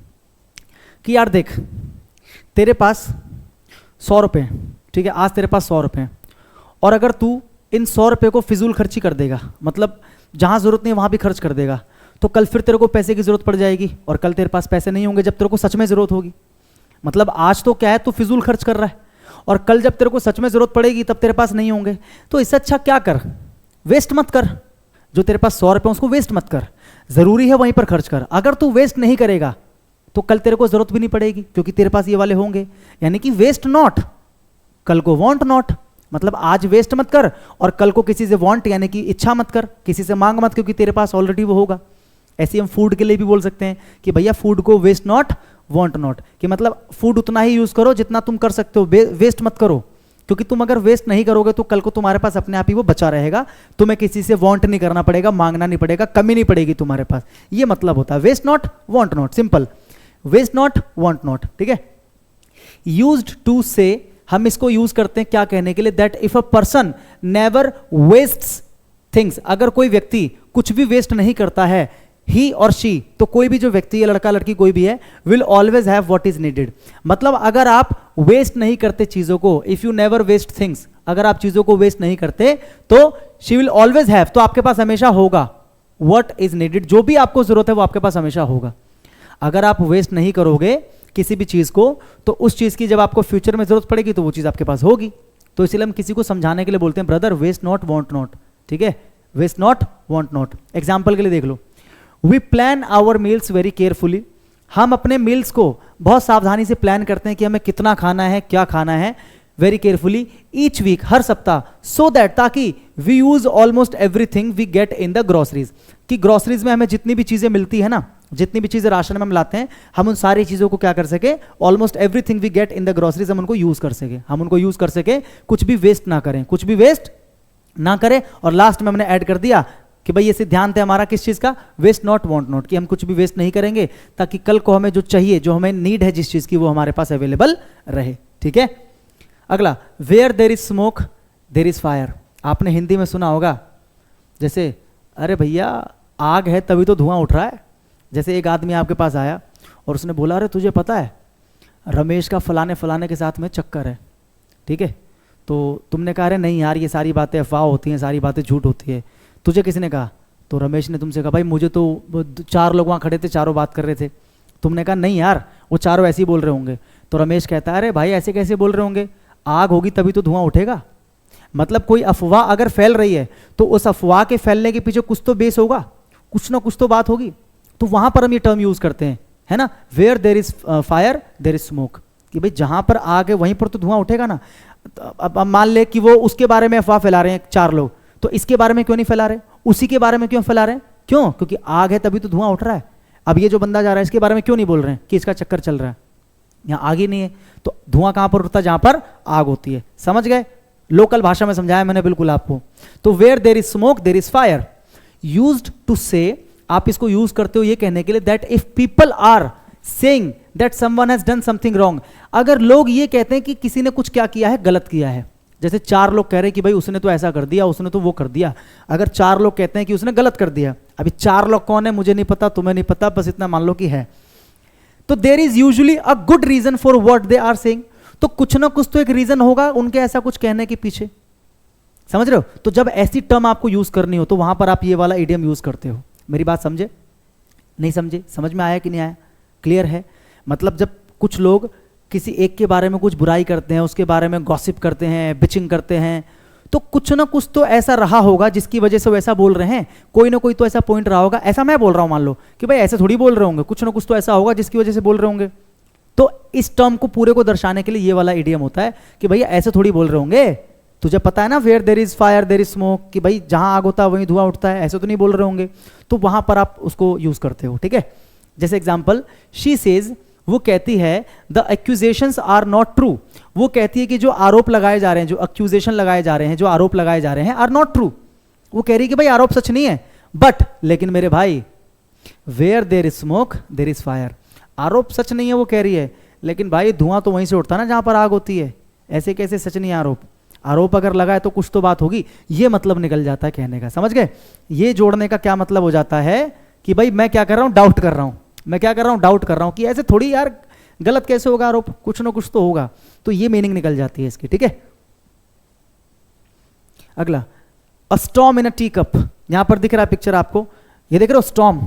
कि यार देख, तेरे पास 100 रुपये हैं, ठीक है, आज तेरे पास 100 रुपये हैं, और अगर तू इन 100 रुपये को फिजूल खर्ची कर देगा, मतलब जहां जरूरत नहीं वहां भी खर्च कर देगा, तो कल फिर तेरे को पैसे की जरूरत पड़ जाएगी, और कल तेरे पास पैसे नहीं होंगे जब तेरे को सच में जरूरत होगी। मतलब आज तो क्या है, तू फिजूल खर्च कर रहा है, और कल जब तेरे को सच में जरूरत पड़ेगी तब तेरे पास नहीं होंगे। तो इससे अच्छा क्या कर, वेस्ट मत कर। जो तेरे पास 100 रुपये उसको वेस्ट मत कर, जरूरी है वहीं पर खर्च कर। अगर तू वेस्ट नहीं करेगा तो कल तेरे को जरूरत भी नहीं पड़ेगी, क्योंकि तेरे पास ये वाले होंगे। यानी कि वेस्ट नॉट, कल को वांट नॉट, मतलब आज वेस्ट मत कर और कल को किसी से वांट यानी कि इच्छा मत कर, किसी से मांग मत, क्योंकि तेरे पास ऑलरेडी वो होगा। ऐसे हम फूड के लिए भी बोल सकते हैं कि भैया फूड को वेस्ट नॉट, वांट नॉट, कि मतलब फूड उतना ही यूज करो जितना तुम कर सकते हो, वेस्ट मत करो, क्योंकि तुम अगर वेस्ट नहीं करोगे तो कल को तुम्हारे पास अपने आप ही वो बचा रहेगा, तुम्हें किसी से वांट नहीं करना पड़ेगा, मांगना नहीं पड़ेगा, कमी नहीं पड़ेगी तुम्हारे पास। ये मतलब होता है waste not, want not, simple. Waste not want not, ठीक है। यूज्ड टू से हम इसको यूज करते हैं क्या कहने के लिए, that if a person never wastes things, अगर कोई व्यक्ति कुछ भी वेस्ट नहीं करता है, ही और शी, तो कोई भी जो व्यक्ति है, लड़का लड़की कोई भी है, will always have what is needed. मतलब अगर आप वेस्ट नहीं करते चीजों को, if you never waste things, अगर आप चीजों को वेस्ट नहीं करते तो शी विल ऑलवेज हैव, तो आपके पास हमेशा होगा व्हाट इज नीडेड, जो भी आपको जरूरत है वो आपके पास हमेशा होगा। अगर आप वेस्ट नहीं करोगे किसी भी चीज को, तो उस चीज की जब आपको फ्यूचर में जरूरत पड़ेगी तो वो चीज आपके पास होगी। तो इसलिए हम किसी को समझाने के लिए बोलते हैं brother waste not want not, ठीक है, waste not want not. Example के लिए देख लो, we plan our meals very carefully, हम अपने मील्स को बहुत सावधानी से प्लान करते हैं कि हमें कितना खाना है, क्या खाना है, वेरी केयरफुली ईच वीक, हर सप्ताह, सो दैट, ताकि we use almost everything we get in the groceries, कि ग्रोसरीज में हमें जितनी भी चीजें मिलती है ना, जितनी भी चीजें राशन में हम लाते हैं, हम उन सारी चीजों को क्या कर सके, almost everything we get in the groceries, हम उनको यूज कर सके, हम उनको यूज कर सके, कुछ भी वेस्ट ना करें, कुछ भी वेस्ट ना करें। और लास्ट में हमने ऐड कर दिया कि भाई ये सिद्धांत है हमारा किस चीज का, वेस्ट नॉट वांट नॉट, कि हम कुछ भी वेस्ट नहीं करेंगे ताकि कल को हमें जो चाहिए, जो हमें नीड है जिस चीज की, वो हमारे पास अवेलेबल रहे, ठीक है। अगला, where there is smoke there is fire, आपने हिंदी में सुना होगा, जैसे अरे भैया आग है तभी तो धुआं उठ रहा है। जैसे एक आदमी आपके पास आया और उसने बोला अरे तुझे पता है रमेश का फलाने फलाने के साथ में चक्कर है, ठीक है, तो तुमने कहा अरे नहीं यार ये सारी बातें अफवाह होती हैं, सारी बातें झूठ होती है, तुझे किसने कहा, तो रमेश ने तुमसे कहा भाई मुझे तो 4 लोग वहाँ खड़े थे, चारों बात कर रहे थे, तुमने कहा नहीं यार वो चारों ऐसे ही बोल रहे होंगे, तो रमेश कहता है अरे भाई ऐसे कैसे बोल रहे होंगे, आग होगी तभी तो धुआं उठेगा। मतलब कोई अफवाह अगर फैल रही है तो उस अफवाह के फैलने के पीछे कुछ तो बेस होगा, कुछ ना कुछ तो बात होगी, तो वहां पर हम ये टर्म यूज करते हैं, है ना, where there is fire there is smoke, कि भाई जहां पर आग है वहीं पर तो धुआं उठेगा ना। अब मान ले कि वो उसके बारे में अफवाह फैला रहे हैं 4 लोग, तो इसके बारे में क्यों नहीं फैला रहे, उसी के बारे में क्यों फैला रहे हैं, क्यों, क्योंकि आग है तभी तो धुआं उठ रहा है। अब ये जो बंदा जा रहा है इसके बारे में क्यों नहीं बोल रहे हैं कि इसका चक्कर चल रहा है, यहाँ आग ही नहीं है, तो धुआं कहां पर उठता है, जहां पर आग होती है। समझ गए, लोकल भाषा में समझाया मैंने बिल्कुल आपको। तो where there is smoke there is fire, used to say, आप इसको यूज करते हो ये कहने के लिए that if people are saying that someone has done something wrong, अगर लोग ये कहते हैं कि किसी ने कुछ क्या किया है, गलत किया है, जैसे 4 लोग कह रहे हैं कि भाई उसने तो ऐसा कर दिया, उसने तो वो कर दिया, अगर 4 लोग कहते हैं कि उसने गलत कर दिया, अभी 4 लोग कौन है मुझे नहीं पता, तुम्हें नहीं पता, बस इतना मान लो कि है, तो there is usually a good reason for what they are saying, तो कुछ ना कुछ तो एक रीजन होगा उनके ऐसा कुछ कहने के पीछे, समझ रहे हो। तो जब ऐसी टर्म आपको यूज करनी हो तो वहां पर आप ये वाला इडियम यूज करते हो। मेरी बात समझे, नहीं समझे, समझ में आया कि नहीं आया, क्लियर है। मतलब जब कुछ लोग किसी एक के बारे में कुछ बुराई करते हैं, उसके बारे में गॉसिप करते हैं, बिचिंग करते हैं, तो कुछ ना कुछ तो ऐसा रहा होगा जिसकी वजह से वो ऐसा बोल रहे हैं, कोई ना कोई तो ऐसा पॉइंट रहा होगा। ऐसा मैं बोल रहा हूं, मान लो कि भाई ऐसे थोड़ी बोल रहे होंगे, कुछ ना कुछ तो ऐसा होगा जिसकी वजह से बोल रहे होंगे। तो इस टर्म को पूरे को दर्शाने के लिए ये वाला इडियम होता है कि भैया ऐसे थोड़ी बोल रहे होंगे, तुझे पता है ना where there is fire there is smoke, कि भाई जहां आग होता है वहीं धुआं उठता है, ऐसे तो नहीं बोल रहे होंगे, तो वहां पर आप उसको यूज करते हो, ठीक है। जैसे एग्जांपल, शी सेज, वो कहती है the accusations are not true, वो कहती है कि जो आरोप लगाए जा रहे हैं, जो एक्यूजेशन लगाए जा रहे हैं, जो आरोप लगाए जा रहे हैं, आर नॉट ट्रू, वो कह रही है कि भाई आरोप सच नहीं है, बट लेकिन मेरे भाई where there is smoke there is fire, आरोप सच नहीं है वो कह रही है, लेकिन भाई धुआं तो वहीं से उठता है ना जहां पर आग होती है, ऐसे कैसे सच नहीं है आरोप, आरोप अगर लगाए तो कुछ तो बात होगी, ये मतलब निकल जाता है कहने का, समझ गए। ये जोड़ने का क्या मतलब हो जाता है कि भाई मैं क्या कर रहा हूं, डाउट कर रहा हूं, मैं क्या कर रहा हूं, डाउट कर रहा हूं कि ऐसे थोड़ी यार गलत कैसे होगा आरोप, कुछ ना कुछ तो होगा, तो ये मीनिंग निकल जाती है इसकी, ठीक है। अगला, अ storm in a tea cup, यहां पर दिख रहा है पिक्चर आपको, ये देख रहे हो स्टॉर्म,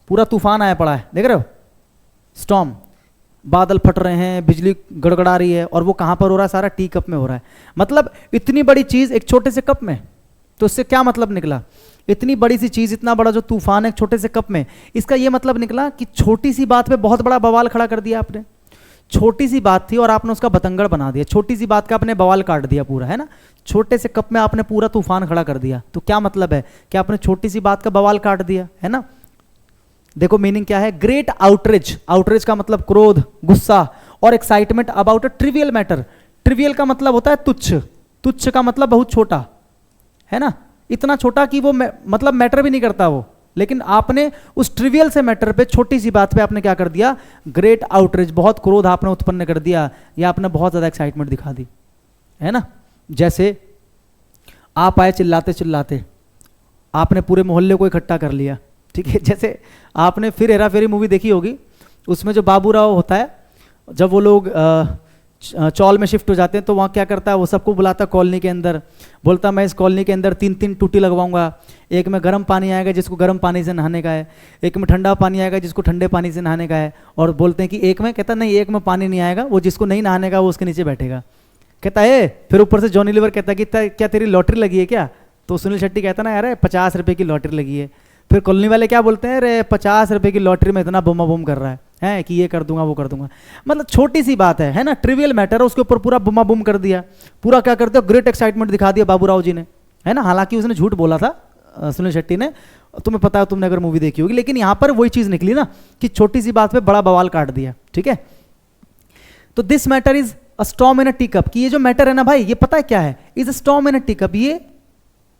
पूरा तूफान आया पड़ा है, देख रहे हो स्टॉर्म, बादल फट रहे हैं, बिजली गड़गड़ा रही है, और वो कहां पर हो रहा है, सारा टी कप में हो रहा है। मतलब इतनी बड़ी चीज एक छोटे से कप में, तो इससे क्या मतलब निकला, इतनी बड़ी सी चीज, इतना बड़ा जो तूफान है छोटे से कप में, इसका ये मतलब निकला कि छोटी सी बात पे बहुत बड़ा बवाल खड़ा कर दिया आपने। छोटी सी बात थी और आपने उसका बतंगड़ बना दिया, छोटी सी बात का आपने बवाल काट दिया पूरा, है ना, छोटे से कप में आपने पूरा तूफान खड़ा कर दिया, तो क्या मतलब है कि आपने छोटी सी बात का बवाल काट दिया, है ना। देखो मीनिंग क्या है, ग्रेट आउटरेज, आउटरेज का मतलब क्रोध, गुस्सा, और excitement about a trivial matter, trivial का मतलब होता है तुच्छ, तुच्छ का मतलब बहुत छोटा, है ना, इतना छोटा कि वो मतलब मैटर भी नहीं करता वो, लेकिन आपने उस ट्रिवियल से मैटर पे, छोटी सी बात पे आपने क्या कर दिया, ग्रेट आउटरीच, बहुत क्रोध आपने उत्पन्न कर दिया, या आपने बहुत ज्यादा एक्साइटमेंट दिखा दी, है ना। जैसे आप आए चिल्लाते चिल्लाते, आपने पूरे मोहल्ले को इकट्ठा कर लिया, ठीक है। जैसे आपने फिर हेरा फेरी मूवी देखी होगी, उसमें जो बाबू राव होता है, जब वो लोग चौल में शिफ्ट हो जाते हैं तो वहाँ क्या करता है, वो सबको बुलाता कॉलोनी के अंदर, बोलता मैं इस कॉलोनी के अंदर 3-3 टूटी लगवाऊंगा, एक में गर्म पानी आएगा जिसको गर्म पानी से नहाने का है, एक में ठंडा पानी आएगा जिसको ठंडे पानी से नहाने का है, और बोलते हैं कि एक में, कहता नहीं एक में पानी नहीं आएगा, वो जिसको नहीं नहाने का वो उसके नीचे बैठेगा। कहता है, फिर ऊपर से जॉनी लीवर कहता है कि क्या तेरी लॉटरी लगी है क्या, तो सुनील शेट्टी कहता ना यार 50 रुपये की लॉटरी लगी है। फिर कॉलोनी वाले क्या बोलते हैं, अरे 50 रुपये की लॉटरी में इतना बुमा बुम कर रहा है कि ये कर दूंगा वो कर दूंगा। मतलब छोटी सी बात है ना, ट्रिवियल मैटर है, उसके ऊपर पूरा बुमा बुम कर दिया, पूरा क्या करते हो, ग्रेट एक्साइटमेंट दिखा दिया बाबूराव जी ने, है ना। हालांकि उसने झूठ बोला था सुनील शेट्टी ने, तुम्हें पता है, तुमने अगर मूवी देखी होगी, लेकिन यहाँ पर वही चीज निकली ना कि छोटी सी बात पे बड़ा बवाल काट दिया, ठीक है। तो this matter is a storm in a tea cup, कि ये जो मैटर है ना भाई, ये पता है क्या है, is a storm in a tea cup, ये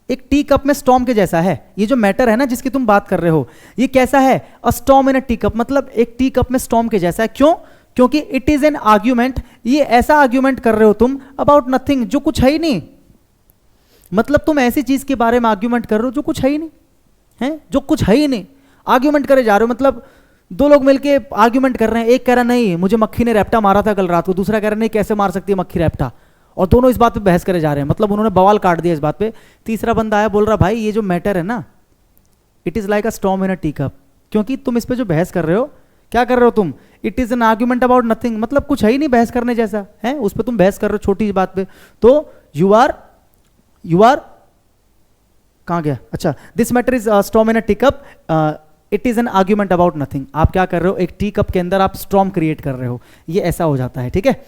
एक टी कप में स्टॉर्म के जैसा है। ये जो मैटर है ना जिसकी तुम बात कर रहे हो, ये कैसा है, अ storm in a tea cup, मतलब एक टी कप में स्टॉर्म के जैसा है। क्यों? क्योंकि इट इज एन आर्ग्यूमेंट, ये ऐसा आर्ग्यूमेंट कर रहे हो तुम अबाउट नथिंग, जो कुछ है ही नहीं। मतलब तुम ऐसी चीज के बारे में आर्ग्यूमेंट कर रहे हो जो कुछ है ही नहीं, है जो कुछ है ही नहीं, आर्ग्यूमेंट करे जा रहे हो। मतलब दो लोग मिलके आर्ग्यूमेंट कर रहे हैं, एक कह रहा नहीं मुझे मक्खी ने रैप्टा मारा था कल रात को, दूसरा कह रहा नहीं कैसे मार सकती है मक्खी रैप्टा, और दोनों इस बात पे बहस करे जा रहे हैं, मतलब उन्होंने बवाल काट दिया इस बात पे। तीसरा बंदा आया, बोल रहा भाई ये जो मैटर है ना, it is like a storm in a tea cup, क्योंकि तुम इस पे जो बहस कर रहे हो, क्या कर रहे हो तुम, it is an argument about nothing, मतलब कुछ है ही नहीं बहस करने जैसा, है उस पर तुम बहस कर रहे हो छोटी सी बात पे। तो यू आर कहाँ गया, अच्छा, this matter is storm in a tea cup, it is an argument about nothing. आप क्या कर रहे हो, एक टी कप के अंदर आप स्टॉर्म क्रिएट कर रहे हो, ये ऐसा हो जाता है, ठीक है।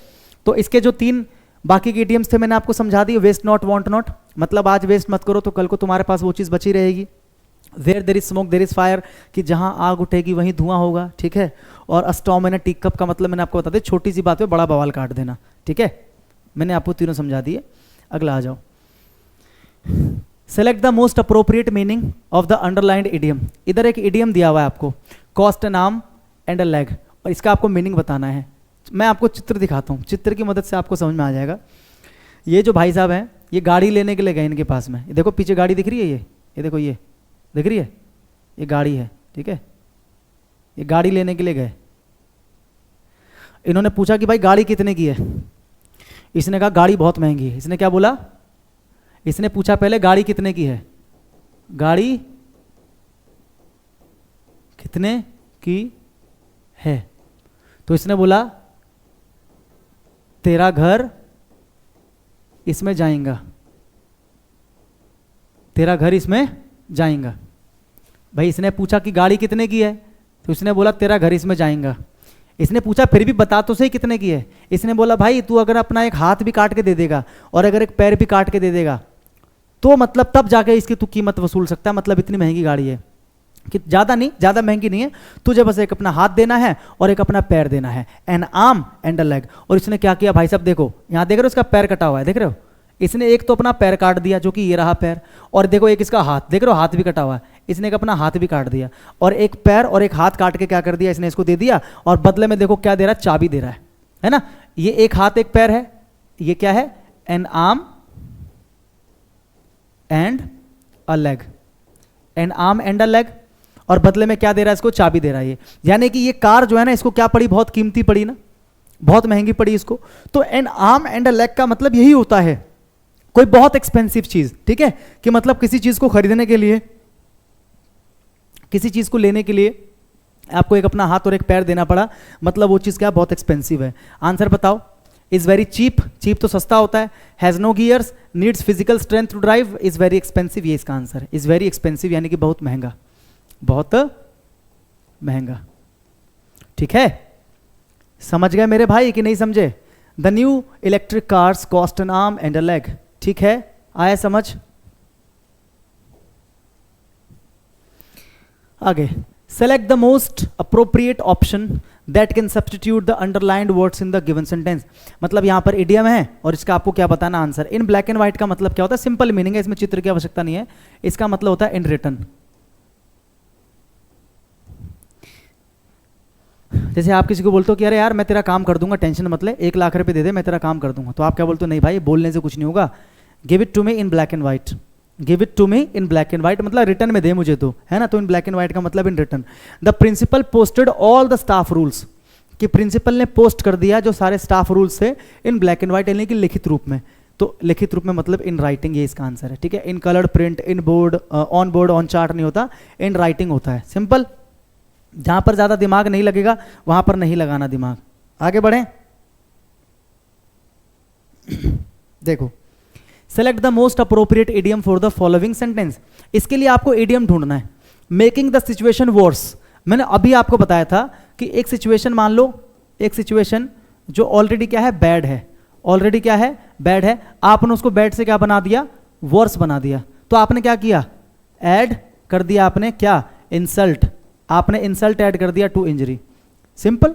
तो इसके जो 3 बाकी के इडियम्स थे मैंने आपको समझा दिए। वेस्ट नॉट, वांट नॉट, मतलब आज वेस्ट मत करो तो कल को तुम्हारे पास वो चीज़ बची रहेगी। Where there is smoke there is fire, कि जहां आग उठेगी वहीं धुआं होगा, ठीक है। और अ storm in a tea cup का मतलब मैंने आपको बता दिया, छोटी सी बात पे बड़ा बवाल काट देना, ठीक है। मैंने आपको तीनों समझा दिए। अगला आ जाओ, select the most appropriate meaning of the underlined idiom. इधर एक इडियम दिया हुआ है आपको, cost N arm and a leg, और इसका आपको मीनिंग बताना है। मैं आपको चित्र दिखाता हूँ, चित्र की मदद से आपको समझ में आ जाएगा। ये जो भाई साहब हैं, ये गाड़ी लेने के लिए गए इनके पास में, देखो पीछे गाड़ी दिख रही है, ये देखो, ये दिख रही है, ये गाड़ी है, ठीक है। ये गाड़ी लेने के लिए गए, इन्होंने पूछा कि भाई गाड़ी कितने की है, इसने कहा गाड़ी बहुत महंगी है। इसने क्या बोला, इसने पूछा पहले गाड़ी कितने की है, गाड़ी कितने की है, तो इसने बोला तेरा घर इसमें जाएगा, तेरा घर इसमें जाएगा। भाई इसने पूछा कि गाड़ी कितने की है, तो इसने बोला तेरा घर इसमें जाएगा। इसने पूछा फिर भी बता तो सही कितने की है, इसने बोला भाई तू अगर अपना एक हाथ भी काट के दे देगा और अगर एक पैर भी काट के दे देगा तो मतलब तब जाके इसकी तू कीमत वसूल सकता है, मतलब इतनी महंगी गाड़ी है कि ज़्यादा नहीं, ज़्यादा महंगी नहीं है, तुझे बस एक अपना हाथ देना है और एक अपना पैर देना है, N arm and a leg. और इसने क्या किया भाई साहब, देखो यहाँ देख रहे हो इसका पैर कटा हुआ है, देख रहे हो, इसने एक तो अपना पैर काट दिया जो कि ये रहा पैर, और देखो एक इसका हाथ, देख रहे हो हाथ भी कटा हुआ है, इसने एक अपना हाथ भी काट दिया, और एक पैर और एक हाथ काट के क्या कर दिया इसने इसको दे दिया, और बदले में देखो क्या दे रहा है, चाबी दे रहा है ना। ये एक हाथ एक पैर है, ये क्या है, N arm and a leg, N arm and a leg, और बदले में क्या दे रहा है इसको, चाबी दे रहा है ये। यानी कि ये कार जो है ना इसको क्या पड़ी, बहुत कीमती पड़ी ना, बहुत महंगी पड़ी इसको। तो N arm and a leg का मतलब यही होता है, कोई बहुत एक्सपेंसिव चीज, ठीक है, कि मतलब किसी चीज को खरीदने के लिए, किसी चीज को लेने के लिए आपको एक अपना हाथ और एक पैर देना पड़ा, मतलब वो चीज क्या बहुत एक्सपेंसिव है। आंसर बताओ, इज वेरी चीप, चीप तो सस्ता होता है, has no gears, needs physical strength to drive, is very expensive, ये इसका आंसर है। इज वेरी एक्सपेंसिव यानी कि बहुत महंगा, बहुत महंगा, ठीक है। समझ गए मेरे भाई कि नहीं समझे? The new electric cars cost N arm and a leg, ठीक है, आया समझ? आगे, select the most appropriate option that can substitute the underlined words in the given sentence. मतलब यहां पर इडियम है और इसका आपको क्या बताना answer. In black and white का मतलब क्या होता है, सिंपल मीनिंग है, इसमें चित्र की आवश्यकता नहीं है, इसका मतलब होता है इन रिटन, जैसे आप किसी को बोलते हो कि अरे यार मैं तेरा काम कर दूंगा, टेंशन मत ले, 1 लाख रुपए दे दे मैं तेरा काम कर दूंगा, तो आप क्या बोलते हो, नहीं भाई बोलने से कुछ नहीं होगा, give it to me in black and white, give it to me in black and white, मतलब रिटर्न में दे मुझे तो, है ना, तो इन ब्लैक एंड व्हाइट का मतलब in return. The principal posted all the staff rules, कि प्रिंसिपल ने पोस्ट कर दिया जो सारे स्टाफ रूल्स थे इन ब्लैक एंड व्हाइट, यानी कि लिखित रूप में, तो लिखित रूप में मतलब इन राइटिंग, ये इसका आंसर है, ठीक है। In coloured print, in board, on board, on chart नहीं होता, इन राइटिंग होता है, सिंपल। जहां पर ज्यादा दिमाग नहीं लगेगा वहां पर नहीं लगाना दिमाग। आगे बढ़ें, देखो, select the most appropriate idiom for the following sentence. इसके लिए आपको इडियम ढूंढना है। मेकिंग द सिचुएशन वर्स, मैंने अभी आपको बताया था कि एक सिचुएशन मान लो, एक सिचुएशन जो ऑलरेडी क्या है, बैड है, ऑलरेडी क्या है, बैड है, आपने उसको बैड से क्या बना दिया, वर्स बना दिया, तो आपने क्या किया, ऐड कर दिया आपने क्या, इंसल्ट, आपने इंसल्ट ऐड कर दिया टू इंजरी, सिंपल।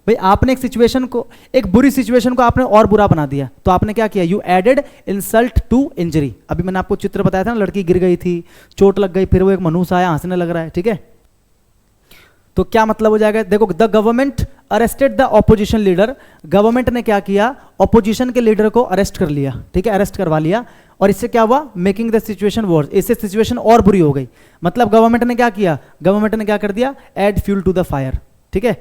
भाई आपने एक सिचुएशन को, एक बुरी सिचुएशन को आपने और बुरा बना दिया, तो आपने क्या किया, you added insult to injury. अभी मैंने आपको चित्र बताया था ना, लड़की गिर गई थी, चोट लग गई, फिर वो एक मनुष्य आया हंसने लग रहा है, ठीक है, तो क्या मतलब हो जाएगा, देखो, the government arrested the opposition leader, government ने क्या किया, ऑपोजिशन के लीडर को अरेस्ट कर लिया, ठीक है, अरेस्ट करवा लिया, और इससे क्या हुआ, मेकिंग द सिचुएशन वर्स, इससे सिचुएशन और बुरी हो गई, मतलब गवर्नमेंट ने क्या किया, गवर्नमेंट ने क्या कर दिया, add fuel to the fire, ठीक है,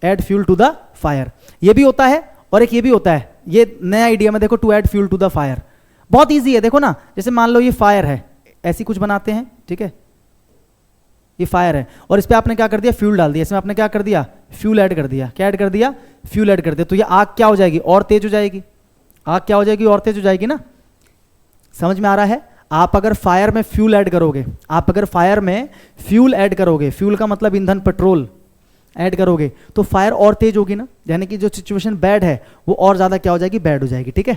add fuel to the fire, ये भी होता है और एक ये भी होता है, ये नया आइडिया में देखो, to add fuel to the fire, बहुत ईजी है, देखो ना, जैसे मान लो ये फायर है, ऐसी कुछ बनाते हैं, ठीक है, ये फायर है और इस पे आपने क्या कर दिया, फ्यूल डाल दिया, इसमें आपने क्या कर दिया, फ्यूल ऐड कर दिया, क्या ऐड कर दिया, फ्यूल ऐड कर दिया, तो ये आग क्या हो जाएगी, और तेज हो जाएगी, आग क्या हो जाएगी, और तेज हो जाएगी ना, समझ में आ रहा है। आप अगर फायर में फ्यूल ऐड करोगे, आप अगर फायर में फ्यूल ऐड करोगे, फ्यूल का मतलब ईंधन, पेट्रोल ऐड करोगे, तो फायर और तेज होगी ना, यानी कि जो सिचुएशन बैड है वो और ज्यादा क्या हो जाएगी, बैड हो जाएगी, ठीक है,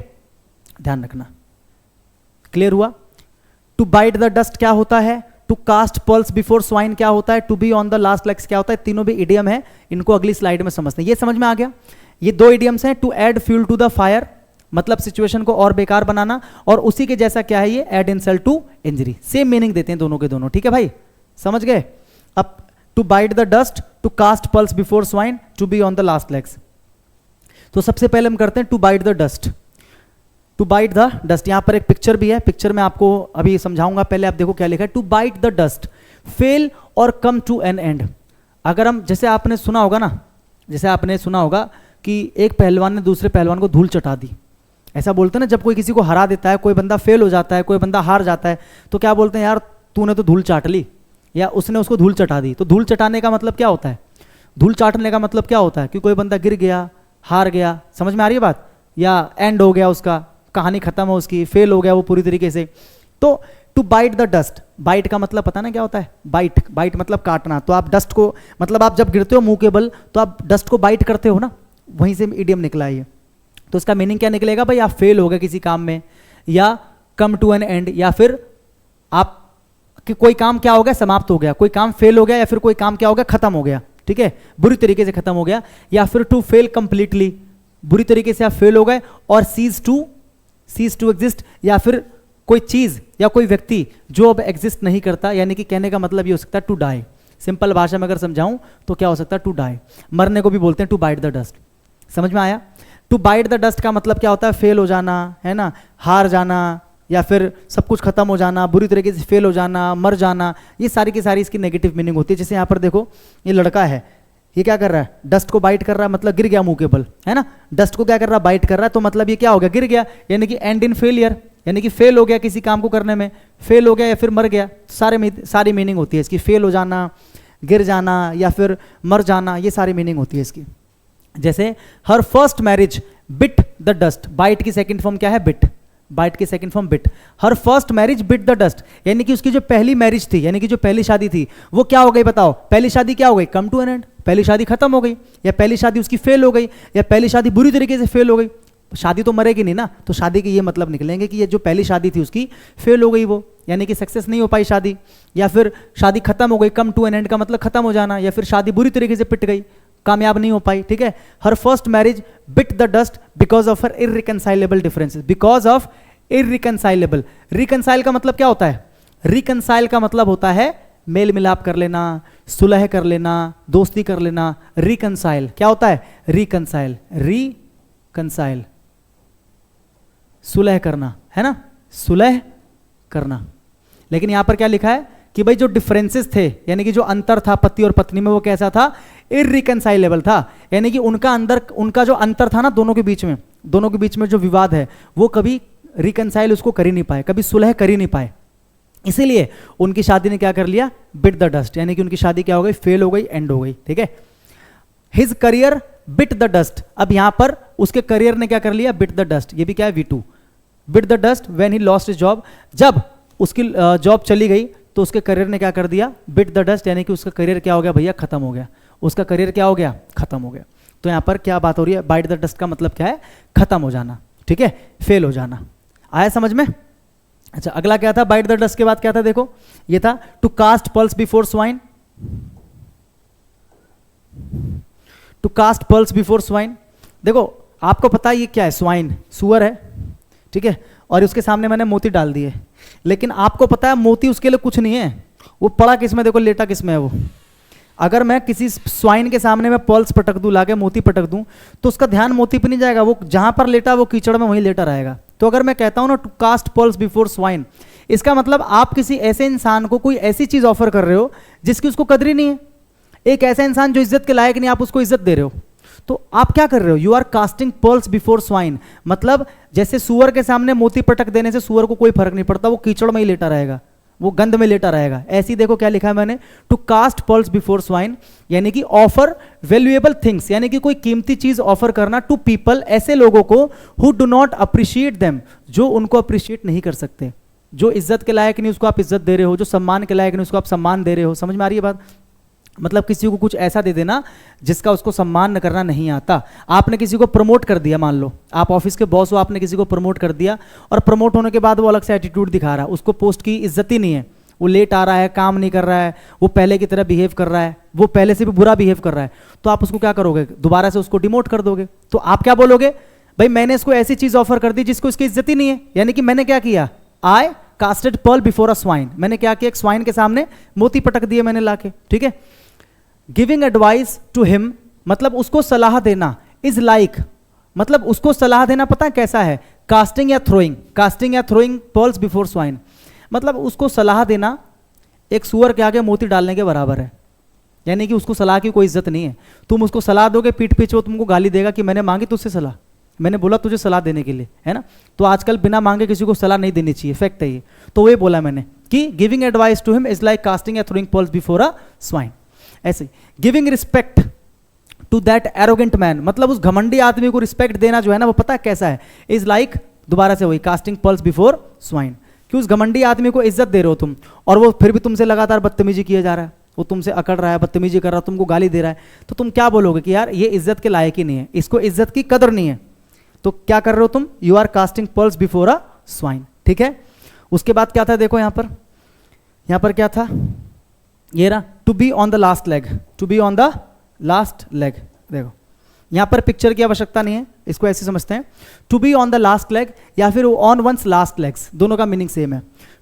ध्यान रखना। क्लियर हुआ। टू बाइट द डस्ट क्या होता है, to cast pearls before swine क्या होता है, to be on the last legs क्या होता है, तीनों भी इडियम है, इनको अगली स्लाइड में समझते हैं। ये समझ में आ गया, ये 2 इडियम्स हैं, to add fuel to the fire मतलब सिचुएशन को और बेकार बनाना, और उसी के जैसा क्या है ये, add insult to injury, same meaning देते हैं दोनों के दोनों, ठीक है भाई, समझ गए। अब to bite the dust, to cast pearls before swine, to be on the last legs. तो सबसे पहले हम करते हैं to bite the dust, to bite the dust, यहां पर एक पिक्चर भी है, पिक्चर में आपको अभी समझाऊंगा, पहले आप देखो क्या लिखा है, to bite the dust, fail और कम टू एन एंड। अगर हम, जैसे आपने सुना होगा ना, जैसे आपने सुना होगा कि एक पहलवान ने दूसरे पहलवान को धूल चटा दी, ऐसा बोलते हैं ना, जब कोई किसी को हरा देता है, कोई बंदा फेल हो जाता है, कोई बंदा हार जाता है, तो क्या बोलते हैं, यार तूने तो धूल चाट ली, या उसने उसको धूल चटा दी। तो धूल चटाने का मतलब क्या होता है, धूल चाटने का मतलब क्या होता है, कि कोई बंदा गिर गया, हार गया, समझ में आ रही है बात, या एंड हो गया उसका, कहानी खत्म हो उसकी, फेल हो गया वो पूरी तरीके से। तो to bite the dust, bite का मतलब पता ना क्या होता है, बाइट, बाइट मतलब काटना, तो आप डस्ट को, मतलब आप जब गिरते हो मुंह के बल, तो आप डस्ट को बाइट करते हो ना, वहीं से इडियम निकला है ये। तो इसका मीनिंग क्या निकलेगा भाई, आप फेल हो गए किसी काम में, या कम टू एन एंड, या फिर आप कि कोई काम क्या हो गया, समाप्त हो गया, कोई काम फेल हो गया, या फिर कोई काम क्या हो गया, खत्म हो गया, ठीक है, बुरी तरीके से खत्म हो गया, या फिर टू फेल कंप्लीटली, बुरी तरीके से आप फेल हो गए, और सीज टू एग्जिस्ट, या फिर कोई चीज या कोई व्यक्ति जो अब एग्जिस्ट नहीं करता, यानी कि कहने का मतलब ये हो सकता है टू डाई, सिंपल भाषा में अगर समझाऊं तो क्या हो सकता है, टू डाई, मरने को भी बोलते हैं टू बाइट द डस्ट, समझ में आया। टू बाइट द डस्ट का मतलब क्या होता है, फेल हो जाना, है ना, हार जाना, या फिर सब कुछ खत्म हो जाना, बुरी तरीके से फेल हो जाना, मर जाना, ये सारी की सारी इसकी नेगेटिव मीनिंग होती है। जैसे यहाँ पर देखो, ये लड़का है, ये क्या कर रहा है, डस्ट को बाइट कर रहा है, मतलब गिर गया मुंह के बल, है ना, डस्ट को क्या कर रहा है, बाइट कर रहा है, तो मतलब ये क्या हो गया, गिर गया, यानी कि एंड इन फेलियर, यानी कि फेल हो गया किसी काम को करने में, फेल हो गया या फिर मर गया, सारी मीनिंग होती है इसकी, फेल हो जाना, गिर जाना, या फिर मर जाना, ये सारी मीनिंग होती है इसकी। जैसे her first marriage bit the dust, bite की सेकंड फॉर्म क्या है, बिट, बाइट की second form bit. Her first marriage bit the dust, यानी कि उसकी जो पहली मैरिज थी, यानी कि जो पहली शादी थी, वो क्या हो गई, बताओ, पहली शादी क्या हो गई, कम टू एन एंड, पहली शादी खत्म हो गई, या पहली शादी उसकी फेल हो गई, या पहली शादी बुरी तरीके से फेल हो गई। शादी तो मरेगी नहीं ना, तो शादी के ये मतलब निकलेंगे कि ये जो पहली शादी थी उसकी फेल हो गई, वो यानी कि सक्सेस नहीं हो पाई शादी, या फिर शादी खत्म हो गई, कम टू एन एंड का मतलब खत्म हो जाना, या फिर शादी बुरी तरीके से पिट गई, कामयाब नहीं हो पाई, ठीक है। Her first marriage bit the dust because of her irreconcilable differences, because of irreconcilable. Reconcile का मतलब क्या होता है, रिकंसाइल का मतलब होता है मेल मिलाप कर लेना, सुलह कर लेना, दोस्ती कर लेना। रिकंसाइल क्या होता है? रिकंसाइल, रिकंसाइल सुलह करना, है ना, सुलह करना। लेकिन यहां पर क्या लिखा है कि भाई जो डिफरेंसेस थे, यानी कि जो अंतर था पति और पत्नी में, वो कैसा था? इररिकंसाइलेबल था। यानी कि उनका जो अंतर था ना दोनों के बीच में जो विवाद है, वो कभी रिकंसाइल उसको कर ही नहीं पाए, कभी सुलह कर ही नहीं पाए। इसीलिए उनकी शादी ने क्या कर लिया? बिट द डस्ट, यानी कि उनकी शादी क्या हो गई? फेल हो गई, एंड हो गई। ठीक है, his career bit the dust. अब यहां पर उसके करियर ने क्या कर लिया? Bit the dust. ये भी क्या है? V2। Bit the dust when he lost his job. जब उसकी जॉब चली गई तो उसके करियर ने क्या कर दिया? बिट द डस्ट, यानी कि उसका करियर क्या हो गया भैया? खत्म हो गया। उसका करियर क्या हो गया? खत्म हो गया। तो यहां पर क्या बात हो रही है? बाइट द डस्ट का मतलब क्या है? खत्म हो जाना। ठीक है, फेल हो जाना। आया समझ में? अच्छा, अगला क्या था? बाइट द डस्ट के बाद क्या था? देखो, ये था to cast pearls before swine. To cast pearls before swine. देखो, आपको पता है ये क्या है? स्वाइन, सुअर है, ठीक है, और उसके सामने मैंने मोती डाल दिए। लेकिन आपको पता है मोती उसके लिए कुछ नहीं है, वो पड़ा किसमें? देखो, लेटा किसमें है वो। अगर मैं किसी स्वाइन के सामने में पर्ल्स पटक दूं, लाके मोती पटक दूं, तो उसका ध्यान मोती पे नहीं जाएगा, वो जहां पर लेटा वो कीचड़ में वहीं लेटा रहेगा। तो अगर मैं कहता हूं ना to cast pearls before swine, इसका मतलब आप किसी ऐसे इंसान को कोई ऐसी चीज ऑफर कर रहे हो जिसकी उसको कदर ही नहीं है। एक ऐसा इंसान जो इज्जत के लायक नहीं, आप उसको इज्जत दे रहे हो। तो आप क्या कर रहे हो? You are casting pearls before swine. मतलब जैसे सुअर के सामने मोती पटक देने से सुअर को कोई फर्क नहीं पड़ता, वो कीचड़ में ही लेटा रहेगा, वो गंद में लेटा रहेगा। ऐसी देखो क्या लिखा है मैंने, to cast pearls before swine, यानी कि ऑफर वैल्यूएबल थिंग्स, यानी कि कोई कीमती चीज ऑफर करना टू पीपल, ऐसे लोगों को, who do not appreciate them, जो उनको अप्रिशिएट नहीं कर सकते। जो इज्जत के लायक नहीं उसको आप इज्जत दे रहे हो, जो सम्मान के लायक नहीं उसको आप सम्मान दे रहे हो। समझ में आ रही है बात? मतलब किसी को कुछ ऐसा दे देना जिसका उसको सम्मान करना नहीं आता। आपने किसी को प्रमोट कर दिया, मान लो आप ऑफिस के बॉस हो, आपने किसी को प्रमोट कर दिया, और प्रमोट होने के बाद वो अलग से एटीट्यूड दिखा रहा है, उसको पोस्ट की इज्जत ही नहीं है, वो लेट आ रहा है, काम नहीं कर रहा है, वो पहले की तरह बिहेव कर रहा है, वो पहले से भी बुरा बिहेव कर रहा है। तो आप उसको क्या करोगे? दोबारा से उसको डिमोट कर दोगे। तो आप क्या बोलोगे? भाई मैंने इसको ऐसी चीज ऑफर कर दी जिसको इसकी इज्जत ही नहीं है। यानी कि मैंने क्या किया? I casted pearl before a swine. मैंने क्या किया? एक स्वाइन के सामने मोती पटक दिए मैंने लाके। ठीक है, गिविंग एडवाइस टू हिम, मतलब उसको सलाह देना, इज लाइक, मतलब उसको सलाह देना पता है कैसा है? कास्टिंग या थ्रोइंग, कास्टिंग या थ्रोइंग पर्ल्स बिफोर स्वाइन। मतलब उसको सलाह देना एक सुअर के आगे मोती डालने के बराबर है। यानी कि उसको सलाह की कोई इज्जत नहीं है। तुम उसको सलाह दोगे, पीठ पीछे वो तुमको गाली देगा कि मैंने मांगी तुझसे सलाह, मैंने बोला तुझे सलाह देने के लिए, है ना। तो आजकल बिना मांगे किसी को सलाह नहीं देनी चाहिए, फैक्ट है ये। तो ये बोला मैंने कि giving advice to him is like casting या throwing pearls before a swine. ऐसे giving respect to that arrogant man, मतलब उस घमंडी आदमी को रिस्पेक्ट देना जो है ना, वो पता है कैसा है? इज लाइक, दोबारा से वही, कास्टिंग पर्ल्स बिफोर स्वाइन। कि उस घमंडी आदमी को इज्जत दे रहे हो तुम, और वो फिर भी तुमसे लगातार बदतमीजी किया जा रहा है, वो तुमसे अकड़ रहा है, बदतमीजी कर रहा है, तुमको गाली दे रहा है, तो तुम क्या बोलोगे कि यार ये इज्जत के लायक ही नहीं है, इसको इज्जत की कदर नहीं है। तो क्या कर रहे हो तुम? You are casting pearls before a swine. ठीक है, उसके बाद क्या था? देखो यहां पर क्या था? ये रहा, to be on the last leg, to be on the last leg. देखो यहां पर पिक्चर की आवश्यकता नहीं है, इसको ऐसे समझते हैं, to be on the last leg या फिर ऑन वंस लास्ट लेग्स, दोनों का मीनिंग सेम है।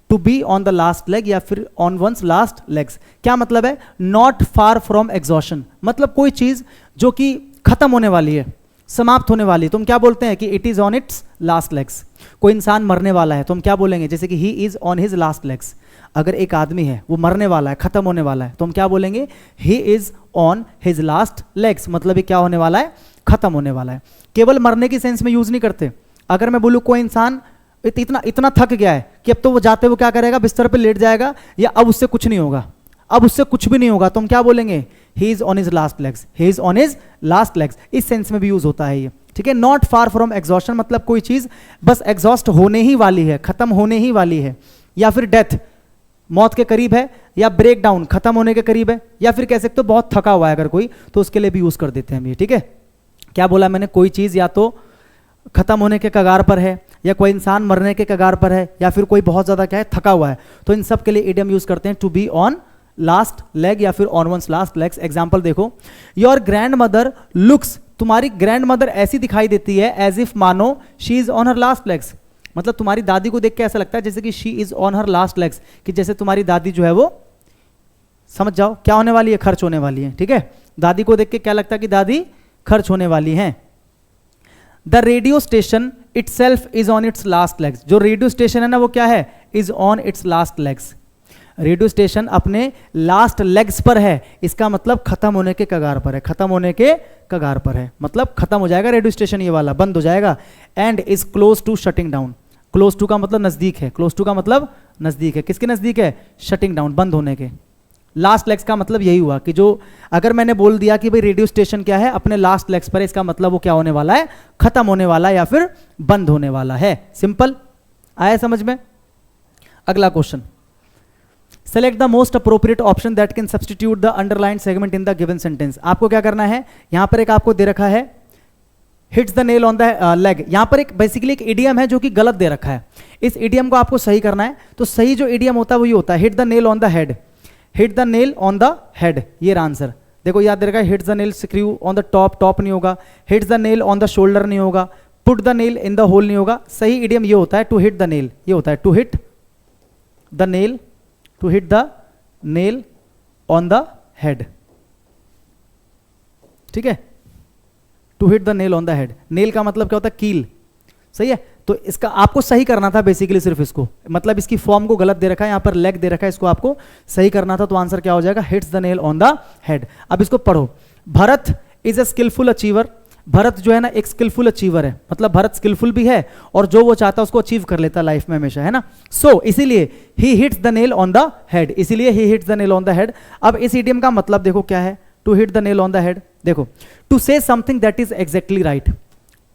To be on the last leg या फिर ऑन वंस लास्ट लेग्स, क्या मतलब है? नॉट फार फ्रॉम एग्जॉशन, मतलब कोई चीज जो कि खत्म होने वाली है, समाप्त होने वाली है, तो हम क्या बोलते हैं कि it is on it's last legs. कोई इंसान मरने वाला है तो हम क्या बोलेंगे? जैसे कि he is on his last legs. अगर एक आदमी है वो मरने वाला है, खत्म होने वाला है, तो हम क्या बोलेंगे? He is on his last legs, मतलब ये क्या होने वाला है? खत्म होने वाला है। केवल मरने की सेंस में यूज नहीं करते। अगर मैं बोलूं कोई इंसान इतना थक गया है कि अब तो वो जाते हुए क्या करेगा? बिस्तर पे लेट जाएगा, या अब उससे कुछ नहीं होगा, अब उससे कुछ भी नहीं होगा, तो हम क्या बोलेंगे? He is on his last legs, he is on his last legs. इस सेंस में भी यूज होता है ये। ठीक है, नॉट फार फ्रॉम एग्जॉस्शन, मतलब कोई चीज बस एग्जॉस्ट होने ही वाली है, खत्म होने ही वाली है, या फिर डेथ, मौत के करीब है, या ब्रेक डाउन, खत्म होने के करीब है, या फिर कह सकते हो बहुत थका हुआ है अगर कोई, तो उसके लिए भी यूज कर देते हैं हम ये। ठीक है, क्या बोला मैंने? कोई चीज या तो खत्म होने के कगार पर है, या कोई इंसान मरने के कगार पर है, या फिर कोई बहुत ज्यादा क्या है? थका हुआ है, तो इन सब के लिए इडियम यूज करते हैं to be on last leg या फिर on one's last legs. Example देखो, योर ग्रैंड मदर लुक्स, तुम्हारी ग्रैंड मदर ऐसी दिखाई देती है एज इफ मानो she is on her last legs, मतलब तुम्हारी दादी को देख के ऐसा लगता है जैसे कि she is on her last legs, कि जैसे तुम्हारी दादी जो है वो समझ जाओ क्या होने वाली है, खर्च होने वाली है, ठीक है। दादी को देख के क्या लगता है कि दादी खर्च होने वाली हैं। The radio station it self is on it's last legs, जो रेडियो स्टेशन है ना वो क्या है, is on it's last legs. Radio station अपने लास्ट लेग्स पर है, इसका मतलब खत्म होने के कगार पर है, खत्म होने के कगार पर है, मतलब खत्म हो जाएगा रेडियो स्टेशन, ये वाला बंद हो जाएगा। And is close to shutting down, close to का मतलब नजदीक है, क्लोज टू का मतलब नजदीक है, किसके नजदीक है, शटिंग डाउन, बंद होने के। लास्ट लेग्स का मतलब यही हुआ कि जो अगर मैंने बोल दिया कि भाई रेडियो स्टेशन क्या है, अपने लास्ट लेग्स पर है, इसका मतलब वो क्या होने वाला है, खत्म होने वाला है या फिर बंद होने वाला है। सिंपल, आया समझ में। अगला question, select the most appropriate option that can substitute the underline segment in the given sentence. आपको क्या करना है, यहां पर एक आपको दे रखा है hits the nail on the leg, यहां पर एक बेसिकली एक इडियम है जो कि गलत दे रखा है, इस इडियम को आपको सही करना है। तो सही जो इडियम होता है वो ये होता है, hit the nail on the head, hit the nail on the head, ये आंसर देखो याद रखा है। Hit the nail screw on the top, top नहीं होगा, hit the nail on the shoulder नहीं होगा, put the nail in the hole नहीं होगा। सही इडियम ये होता है टू हिट द नेल, ये होता है to hit the nail, to hit the nail on the head, ठीक है, to hit the nail on the head. Nail का मतलब क्या होता है, कील, सही है। तो इसका आपको सही करना था बेसिकली, सिर्फ इसको, मतलब इसकी फॉर्म को गलत दे रखा है, यहां पर लेग दे रखा है, इसको आपको सही करना था। तो आंसर क्या हो जाएगा, hits the nail on the head. अब इसको पढ़ो, Bharat is a skilful achiever, Bharat जो है ना एक स्किलफुल अचीवर है, मतलब भरत स्किलफुल भी है और जो वो चाहता है उसको अचीव कर लेता है लाइफ में हमेशा, है ना। सो इसीलिए ही hits the nail on the head, इसीलिए ही hits the nail on the head. अब इस इडियम का मतलब देखो क्या है, to hit the nail on the head. देखो, to say something that is exactly right,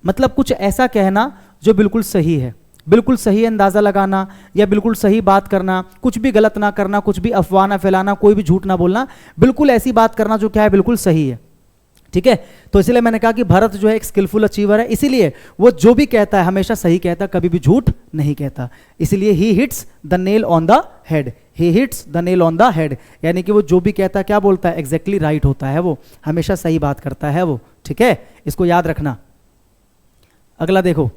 मतलब कुछ ऐसा कहना जो बिल्कुल सही है, बिल्कुल सही अंदाजा लगाना या बिल्कुल सही बात करना, कुछ भी गलत ना करना, कुछ भी अफवाह ना फैलाना, कोई भी झूठ ना बोलना, बिल्कुल ऐसी बात करना जो क्या है, बिल्कुल सही है, ठीक है। तो इसलिए मैंने कहा कि भरत जो है एक स्किलफुल अचीवर है, इसीलिए वो जो भी कहता है हमेशा सही कहता है, कभी भी झूठ नहीं कहता, इसीलिए ही hits the nail on the head, he hits the nail on the head, यानी कि वो जो भी कहता है क्या बोलता है, एग्जैक्टली राइट होता है, वो हमेशा सही बात करता है वो, ठीक है, इसको याद रखना। अगला देखो,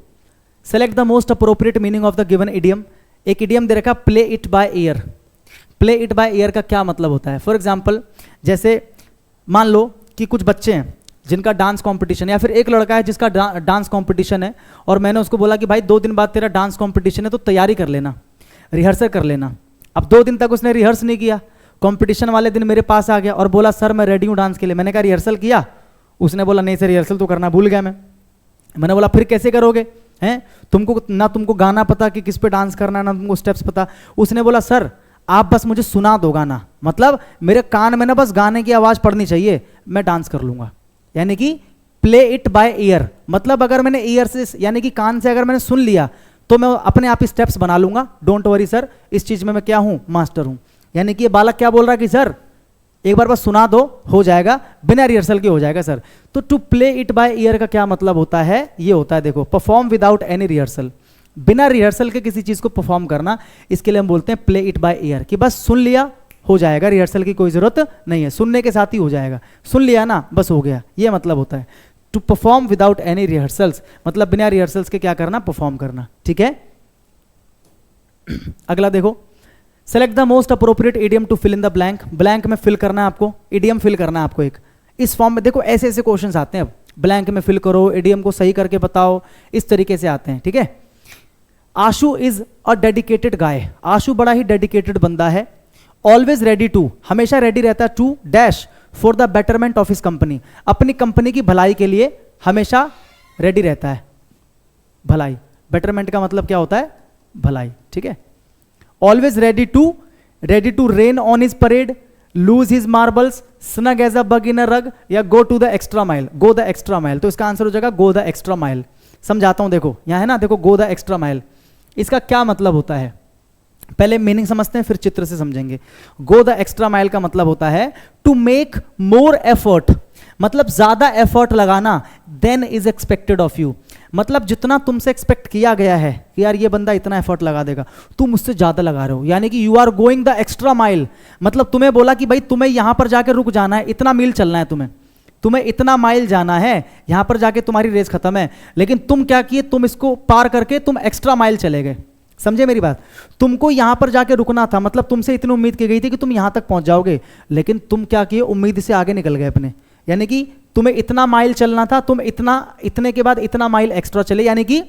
select the most appropriate meaning of the given idiom. एक इडियम दे रखा play it by year, play it by ear का क्या मतलब होता है। फॉर एग्जाम्पल, जैसे मान लो कि कुछ बच्चे हैं जिनका डांस कंपटीशन, या फिर एक लड़का है जिसका डांस कंपटीशन है, और मैंने उसको बोला कि भाई 2 दिन बाद तेरा डांस कंपटीशन है तो तैयारी कर लेना, रिहर्सल कर लेना। अब 2 दिन तक उसने रिहर्स नहीं किया, कंपटीशन वाले दिन मेरे पास आ गया और बोला सर मैं रेडी हूँ डांस के लिए। मैंने कहा रिहर्सल किया, उसने बोला नहीं सर रिहर्सल तो करना भूल गया मैं। मैंने बोला फिर कैसे करोगे हैं, तुमको गाना पता कि किस पे डांस करना है, ना तुमको स्टेप्स पता। उसने बोला सर आप बस मुझे सुना दो गाना, मतलब मेरे कान में ना बस गाने की आवाज़ पड़नी चाहिए, मैं डांस कर लूँगा। यानी कि प्ले इट बाय ईयर, मतलब अगर मैंने ईयर से यानी कि कान से अगर मैंने सुन लिया तो मैं अपने आप ही स्टेप्स बना लूँगा, डोंट वरी सर, इस चीज़ में मैं क्या हूँ, मास्टर हूँ। यानी कि ये बालक क्या बोल रहा है कि सर एक बार बस सुना दो, हो जाएगा, बिना रिहर्सल के हो जाएगा सर। तो to play it by ear का क्या मतलब होता है, ये होता है देखो, परफॉर्म विदाउट एनी रिहर्सल, बिना रिहर्सल के किसी चीज़ को परफॉर्म करना, इसके लिए हम बोलते हैं प्ले इट बाय ईयर, कि बस सुन लिया हो जाएगा, रिहर्सल की कोई ज़रूरत नहीं है, सुनने के साथ ही हो जाएगा, सुन लिया ना बस हो गया, ये मतलब होता है। To perform without any rehearsals, मतलब बिना रिहर्सल्स के क्या करना, परफॉर्म करना, ठीक है। अगला देखो, select the most appropriate idiom to fill in the blank, blank में फिल करना है आपको, इडियम फिल करना है आपको एक, इस फॉर्म में देखो ऐसे ऐसे क्वेश्चंस आते हैं, अब ब्लैंक में फिल करो, इडियम को सही करके बताओ, इस तरीके से आते हैं, ठीक है। आशु इज अ डेडिकेटेड गाय, आशु बड़ा ही डेडिकेटेड बंदा है, ऑलवेज रेडी टू, हमेशा रेडी रहता है, to dash for the betterment of his company, अपनी कंपनी की भलाई के लिए हमेशा रेडी रहता है, भलाई, बेटरमेंट का मतलब क्या होता है, भलाई, ठीक है। Always ready to rain on his parade, lose his marbles, snug as a bug in a rug, या go to the extra mile, go the extra mile. तो इसका आंसर हो जाएगा गो द एक्स्ट्रा माइल। समझाता हूं, देखो यहां है ना, देखो गो द एक्स्ट्रा माइल, इसका क्या मतलब होता है, पहले मीनिंग समझते हैं फिर चित्र से समझेंगे। गो द एक्स्ट्रा माइल का मतलब होता है टू मेक मोर एफर्ट, मतलब ज्यादा एफर्ट लगाना, than is expected of you, मतलब जितना तुमसे एक्सपेक्ट किया गया है कि यार ये बंदा इतना एफर्ट लगा देगा, तुम उससे ज्यादा लगा रहे हो, यानी कि you are going the extra mile, मतलब तुम्हें बोला कि भाई तुम्हें यहां पर जाकर रुक जाना है, इतना मील चलना है, तुम्हें इतना माइल जाना है, यहां पर जाके तुम्हारी रेस खत्म है, लेकिन तुम क्या किए, तुम इसको पार करके तुम एक्स्ट्रा माइल चले गए, समझे मेरी बात? तुमको यहां पर जाके रुकना था, मतलब तुमसे इतनी उम्मीद की गई थी कि तुम यहां तक पहुंच जाओगे, लेकिन तुम क्या किए, उम्मीद से आगे निकल गए अपने। यानी कि तुम्हें इतना माइल चलना था, तुम इतने के बाद इतना माइल एक्स्ट्रा चले, यानी कि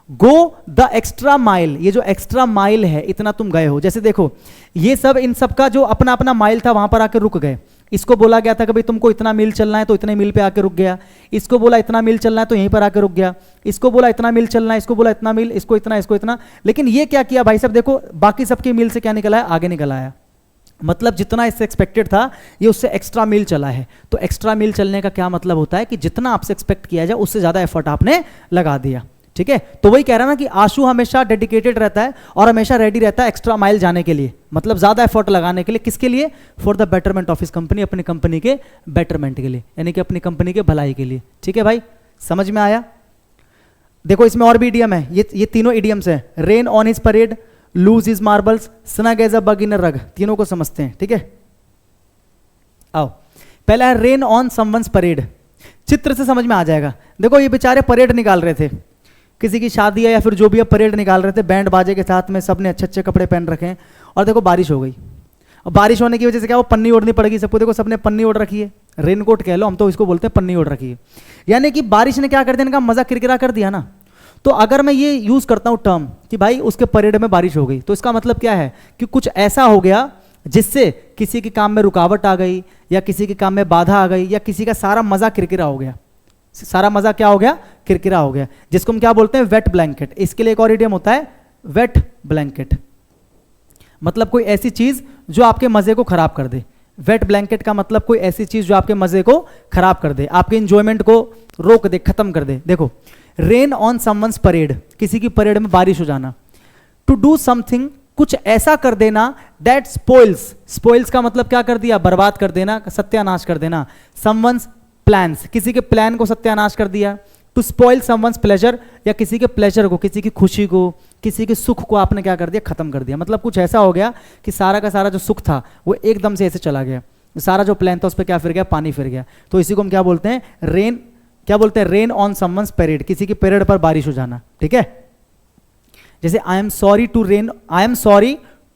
गो द एक्स्ट्रा माइल। ये जो एक्स्ट्रा माइल है इतना तुम गए हो। जैसे देखो ये सब, इन सब का जो अपना अपना माइल था वहां पर आके रुक गए। इसको बोला गया था कि भाई तुमको इतना मील चलना है तो इतने मील पे आके रुक गया, इसको बोला इतना मील चलना है तो यहीं पर आके रुक गया, इसको बोला इतना मील चलना है, इसको बोला इतना मील, इसको इतना। लेकिन ये क्या किया भाई साहब, देखो बाकी सबके मील से क्या निकला है, आगे निकला है। मतलब जितना इससे एक्सपेक्टेड था ये उससे एक्स्ट्रा मील चला है। तो एक्स्ट्रा मील चलने का क्या मतलब होता है कि जितना आपसे एक्सपेक्ट किया जाए उससे ज्यादा एफर्ट आपने लगा दिया। ठीक है, तो वही कह रहा ना कि आशु हमेशा डेडिकेटेड रहता है और हमेशा रेडी रहता है एक्स्ट्रा माइल जाने के लिए, मतलब ज्यादा एफर्ट लगाने के लिए। किसके लिए? For the betterment of his company, अपनी कंपनी के बेटरमेंट के लिए, यानी कि अपनी कंपनी के भलाई के लिए। ठीक है भाई, समझ में आया? देखो इसमें और भी इडियम है, ये तीनों इडियम्स हैं। Rain on his parade, lose his marbles, snug as a bug in a rug. तीनों को समझते हैं। ठीक है, आओ पहला है रेन ऑन समवंस परेड। चित्र से समझ में आ जाएगा। देखो ये बेचारे परेड निकाल रहे थे, किसी की शादी है या फिर जो भी है, परेड निकाल रहे थे बैंड बाजे के साथ में, सबने अच्छे अच्छे कपड़े पहन रखे हैं। और देखो बारिश हो गई, और बारिश होने की वजह से क्या, वो पन्नी ओढ़नी पड़ेगी सबको। देखो सबने पन्नी ओढ़ रखी है, रेनकोट कह लो, हम तो इसको बोलते हैं पन्नी ओढ़ रखी है। यानी कि बारिश ने क्या कर दिया, इनका मजा किरकिरा कर दिया ना। तो अगर मैं ये यूज करता हूं टर्म कि भाई उसके परेड में बारिश हो गई, तो इसका मतलब क्या है कि कुछ ऐसा हो गया जिससे किसी के काम में रुकावट आ गई, या किसी के काम में बाधा आ गई, या किसी का सारा मजा किरकिरा हो गया। सारा मजा क्या हो गया, किरकिरा हो गया, जिसको हम क्या बोलते हैं, वेट ब्लैंकेट। इसके लिए एक और इडियम होता है वेट ब्लैंकेट, मतलब कोई ऐसी चीज जो आपके मजे को खराब कर दे। वेट ब्लैंकेट का मतलब कोई ऐसी चीज जो आपके मजे को खराब कर दे, आपके इंजॉयमेंट को रोक दे, खत्म कर दे। देखो रेन ऑन समवंस परेड, किसी की परेड में बारिश हो जाना। टू डू समथिंग, कुछ ऐसा कर देना, दैट स्पॉइल्स, स्पॉइल्स का मतलब क्या कर दिया, बर्बाद कर देना, सत्यानाश कर देना। समवंस प्लान्स, किसी के प्लान को सत्यानाश कर दिया। टू स्पॉइल समवंस प्लेजर, या किसी के प्लेजर को, किसी की खुशी को, किसी के सुख को आपने क्या कर दिया, खत्म कर दिया। मतलब कुछ ऐसा हो गया कि सारा का सारा जो सुख था वो एकदम से ऐसे चला गया, सारा जो प्लान था उस पर क्या फिर गया, पानी फिर गया। तो इसी को हम क्या बोलते हैं, रेन, क्या बोलते हैं, रेन ऑन समवंस परेड, किसी की परेड पर बारिश हो जाना। ठीक है, जैसे I am sorry to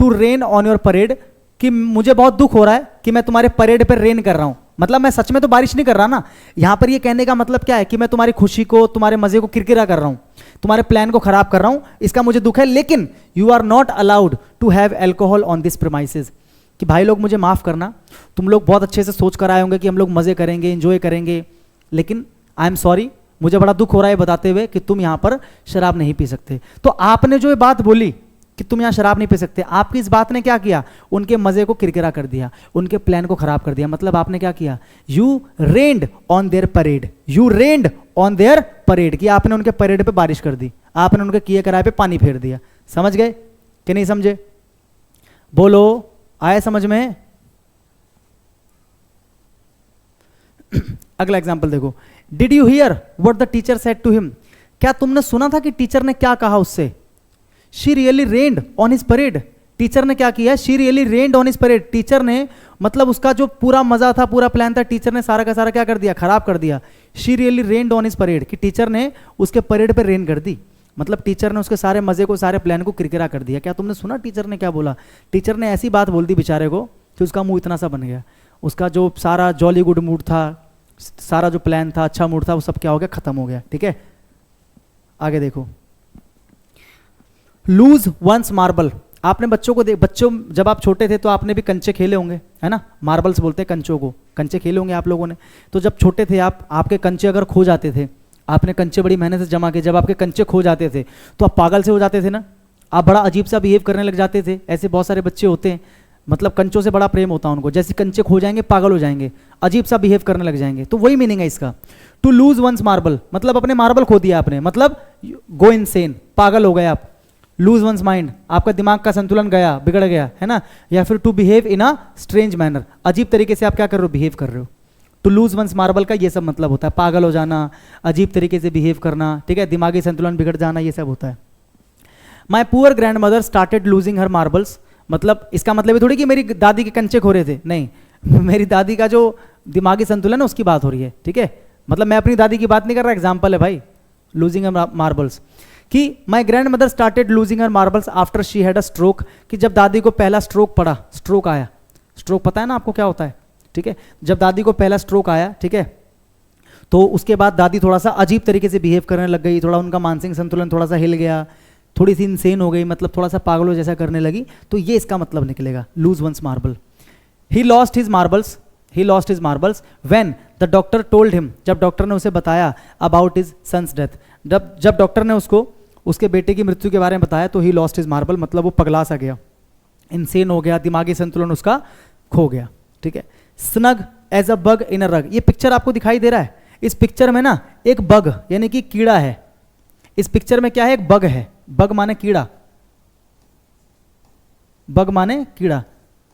rain on your parade, कि मुझे बहुत दुख हो रहा है कि मैं तुम्हारे परेड पर रेन कर रहा हूं। मतलब मैं सच में तो बारिश नहीं कर रहा ना, यहां पर ये कहने का मतलब क्या है कि मैं तुम्हारी खुशी को, तुम्हारे मजे को किरकिरा कर रहा हूं, तुम्हारे प्लान को खराब कर रहा हूं, इसका मुझे दुख है। लेकिन you are not allowed to have alcohol on this premises, कि भाई लोग मुझे माफ करना, तुम लोग बहुत अच्छे से सोच कर आए होंगे कि हम लोग मजे करेंगे, एंजॉय करेंगे, लेकिन आई एम सॉरी, मुझे बड़ा दुख हो रहा है बताते हुए कि तुम यहां पर शराब नहीं पी सकते। तो आपने जो ये बात बोली कि तुम यहां शराब नहीं पी सकते, आपकी इस बात ने क्या किया, उनके मजे को किरकिरा कर दिया, उनके प्लान को खराब कर दिया। मतलब आपने क्या किया, you rained on their parade, you rained on their parade, कि आपने उनके परेड पे बारिश कर दी, आपने उनके किए कराए पे पानी फेर दिया। समझ गए कि नहीं समझे? बोलो, आया समझ में? अगला एग्जाम्पल देखो, did you hear what the teacher said to him, क्या तुमने सुना था कि टीचर ने क्या कहा उससे। She really rained on his parade, teacher ने क्या किया, she really rained on his parade, teacher ने, मतलब उसका जो पूरा मजा था, पूरा प्लान था, टीचर ने सारा का सारा क्या कर दिया, खराब कर दिया। She really rained on his parade, कि टीचर ने उसके परेड पर रेन कर दी, मतलब टीचर ने उसके सारे मजे को, सारे प्लान को किरकिरा कर दिया। क्या तुमने सुना टीचर ने क्या बोला? टीचर ने ऐसी बात बोल दी बेचारे को कि उसका मुंह इतना सा बन गया, उसका जो सारा जॉली गुड मूड था, सारा जो प्लान था, अच्छा मूड था, वो सब क्या हो गया, खत्म हो गया। ठीक है, आगे देखो, लूज वंस मार्बल। आपने बच्चों को बच्चों जब आप छोटे थे तो आपने भी कंचे खेले होंगे, है ना, मार्बल्स बोलते हैं कंचों को, कंचे खेले होंगे आप लोगों ने। तो जब छोटे थे आप, आपके कंचे अगर खो जाते थे, आपने कंचे बड़ी मेहनत से जमा किए, जब आपके कंचे खो जाते थे तो आप पागल से हो जाते थे ना, आप बड़ा अजीब सा बिहेव करने लग जाते थे। ऐसे बहुत सारे बच्चे होते हैं, मतलब कंचों से बड़ा प्रेम होता है उनको, जैसे कंचे खो जाएंगे पागल हो जाएंगे, अजीब सा बिहेव करने लग जाएंगे। तो वही मीनिंग है इसका, टू लूज वंस मार्बल, मतलब अपने मार्बल खो दिया आपने, मतलब गो इनसेन, पागल हो गए आप। लूज वंस माइंड, आपका दिमाग का संतुलन गया, बिगड़ गया, है ना। या फिर to behave in a strange manner, अजीब तरीके से आप क्या कर रहे हो, बिहेव कर रहे हो। टू लूज वंस मार्बल का ये सब मतलब होता है, पागल हो जाना, अजीब तरीके से बिहेव करना, ठीक है, दिमागी संतुलन बिगड़ जाना, ये सब होता है। माई poor grand mother started losing her marbles, मतलब इसका मतलब ये थोड़ी कि मेरी दादी के कंचे खो रहे थे, नहीं, मेरी दादी का जो दिमागी संतुलन है उसकी बात हो रही है। ठीक है, मतलब मैं अपनी दादी की बात नहीं कर रहा, एग्जाम्पल है भाई, लूजिंग हर मार्बल्स। कि my grandmother started losing her marbles after she had a stroke, कि जब दादी को पहला स्ट्रोक पड़ा, स्ट्रोक आया, स्ट्रोक पता है ना आपको क्या होता है, ठीक है, जब दादी को पहला स्ट्रोक आया, ठीक है, तो उसके बाद दादी थोड़ा सा अजीब तरीके से बिहेव करने लग गई, थोड़ा उनका मानसिक संतुलन थोड़ा सा हिल गया, थोड़ी सी इंसेन हो गई, मतलब थोड़ा सा पागलों जैसा करने लगी, तो ये इसका मतलब निकलेगा loose once marble. He lost his marbles, he lost his marbles when the doctor told him, जब डॉक्टर ने उसे बताया अबाउट हिज सन्स डेथ, जब डॉक्टर ने उसको उसके बेटे की मृत्यु के बारे में बताया, तो ही लॉस्ट हिज मार्बल मतलब वो पगला सा गया, इंसेन हो गया, दिमागी संतुलन उसका खो गया, ठीक है। Snug as a bug in a rug, ये पिक्चर आपको दिखाई दे रहा है, इस पिक्चर में ना एक बग यानी कि कीड़ा है, इस पिक्चर में क्या है, एक बग है, बग माने कीड़ा, बग माने कीड़ा,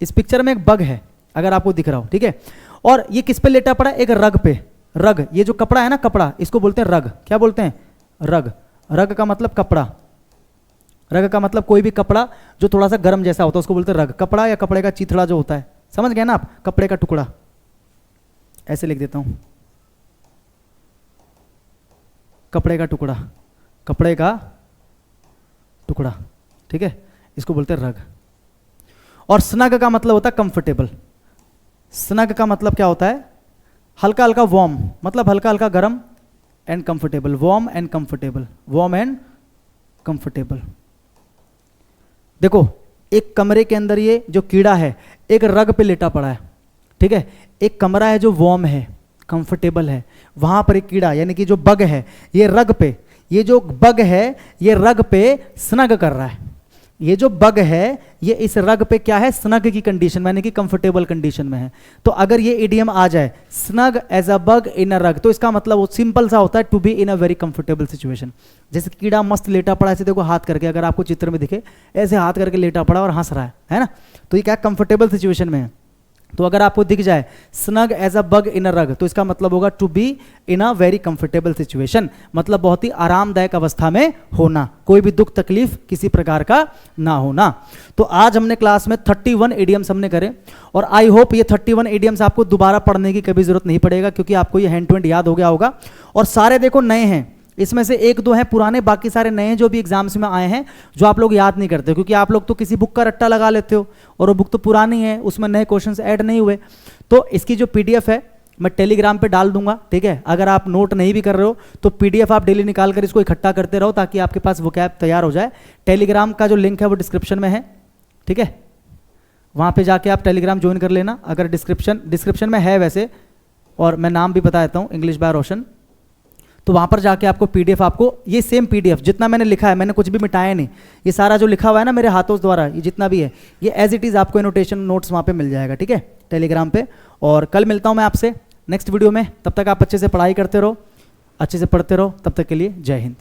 इस पिक्चर में एक बग है अगर आपको दिख रहा हो, ठीक है। और ये किस पे लेटा पड़ा है, एक रग पे, रग, ये जो कपड़ा है ना, कपड़ा, इसको बोलते हैं रग, क्या बोलते हैं, रग, रग का मतलब कपड़ा, रग का मतलब कोई भी कपड़ा जो थोड़ा सा गर्म जैसा होता है उसको बोलते हैं रग, कपड़ा या कपड़े का चिथड़ा जो होता है, समझ गए ना आप, कपड़े का टुकड़ा, ऐसे लिख देता हूं, कपड़े का टुकड़ा, कपड़े का टुकड़ा, ठीक है, इसको बोलते हैं रग। और स्नग का मतलब होता है कंफर्टेबल, स्नग का मतलब क्या होता है, हल्का हल्का वार्म, मतलब हल्का हल्का गर्म, and comfortable, warm and comfortable, warm and comfortable. देखो एक कमरे के अंदर ये जो कीड़ा है एक रग पे लेटा पड़ा है, ठीक है, एक कमरा है जो वार्म है, कंफर्टेबल है, वहां पर एक कीड़ा यानी कि जो बग है ये रग पे, ये जो बग है ये रग पे स्नग कर रहा है, ये जो बग है ये इस रग पे क्या है, स्नग की कंडीशन में, यानी कि कंफर्टेबल कंडीशन में है। तो अगर ये इडियम आ जाए snug as a bug in a rug, तो इसका मतलब वो सिंपल सा होता है to be in a very comfortable situation. जैसे कीड़ा मस्त लेटा पड़ा है, ऐसे देखो हाथ करके, अगर आपको चित्र में दिखे ऐसे हाथ करके लेटा पड़ा और हंस रहा है ना, तो ये क्या कंफर्टेबल सिचुएशन में है। तो अगर आपको दिख जाए snug as a bug in a rug, तो इसका मतलब होगा to be in a very comfortable situation, मतलब बहुत ही आरामदायक अवस्था में होना, कोई भी दुख तकलीफ किसी प्रकार का ना होना। तो आज हमने क्लास में 31 इडियम्स हमने करे, और आई होप ये 31 इडियम्स आपको दोबारा पढ़ने की कभी जरूरत नहीं पड़ेगा, क्योंकि आपको ये हैंड टू हैंड याद हो गया होगा। और सारे देखो नए हैं, इसमें से एक दो हैं पुराने, बाकी सारे नए हैं जो भी एग्जाम्स में आए हैं, जो आप लोग याद नहीं करते, क्योंकि आप लोग तो किसी बुक का रट्टा लगा लेते हो और वो बुक तो पुरानी है, उसमें नए क्वेश्चंस ऐड नहीं हुए। तो इसकी जो पीडीएफ है मैं टेलीग्राम पे डाल दूंगा, ठीक है। अगर आप नोट नहीं भी कर रहे हो तो पीडीएफ आप डेली निकाल कर इसको इकट्ठा करते रहो, ताकि आपके पास वोकैब तैयार हो जाए। टेलीग्राम का जो लिंक है वो डिस्क्रिप्शन में है, ठीक है, वहाँ पे जाके आप टेलीग्राम ज्वाइन कर लेना। अगर डिस्क्रिप्शन में है वैसे, और मैं नाम भी बता देता हूँ, इंग्लिश बाय रोशन, तो वहाँ पर जाके आपको पीडीएफ, आपको ये सेम पीडीएफ जितना मैंने लिखा है, मैंने कुछ भी मिटाया नहीं, ये सारा जो लिखा हुआ है ना मेरे हाथों द्वारा, ये जितना भी है ये एज इट इज़ आपको एनोटेशन नोट्स वहाँ पे मिल जाएगा, ठीक है, टेलीग्राम पे। और कल मिलता हूँ मैं आपसे नेक्स्ट वीडियो में, तब तक आप अच्छे से पढ़ाई करते रहो, अच्छे से पढ़ते रहो, तब तक के लिए जय हिंद।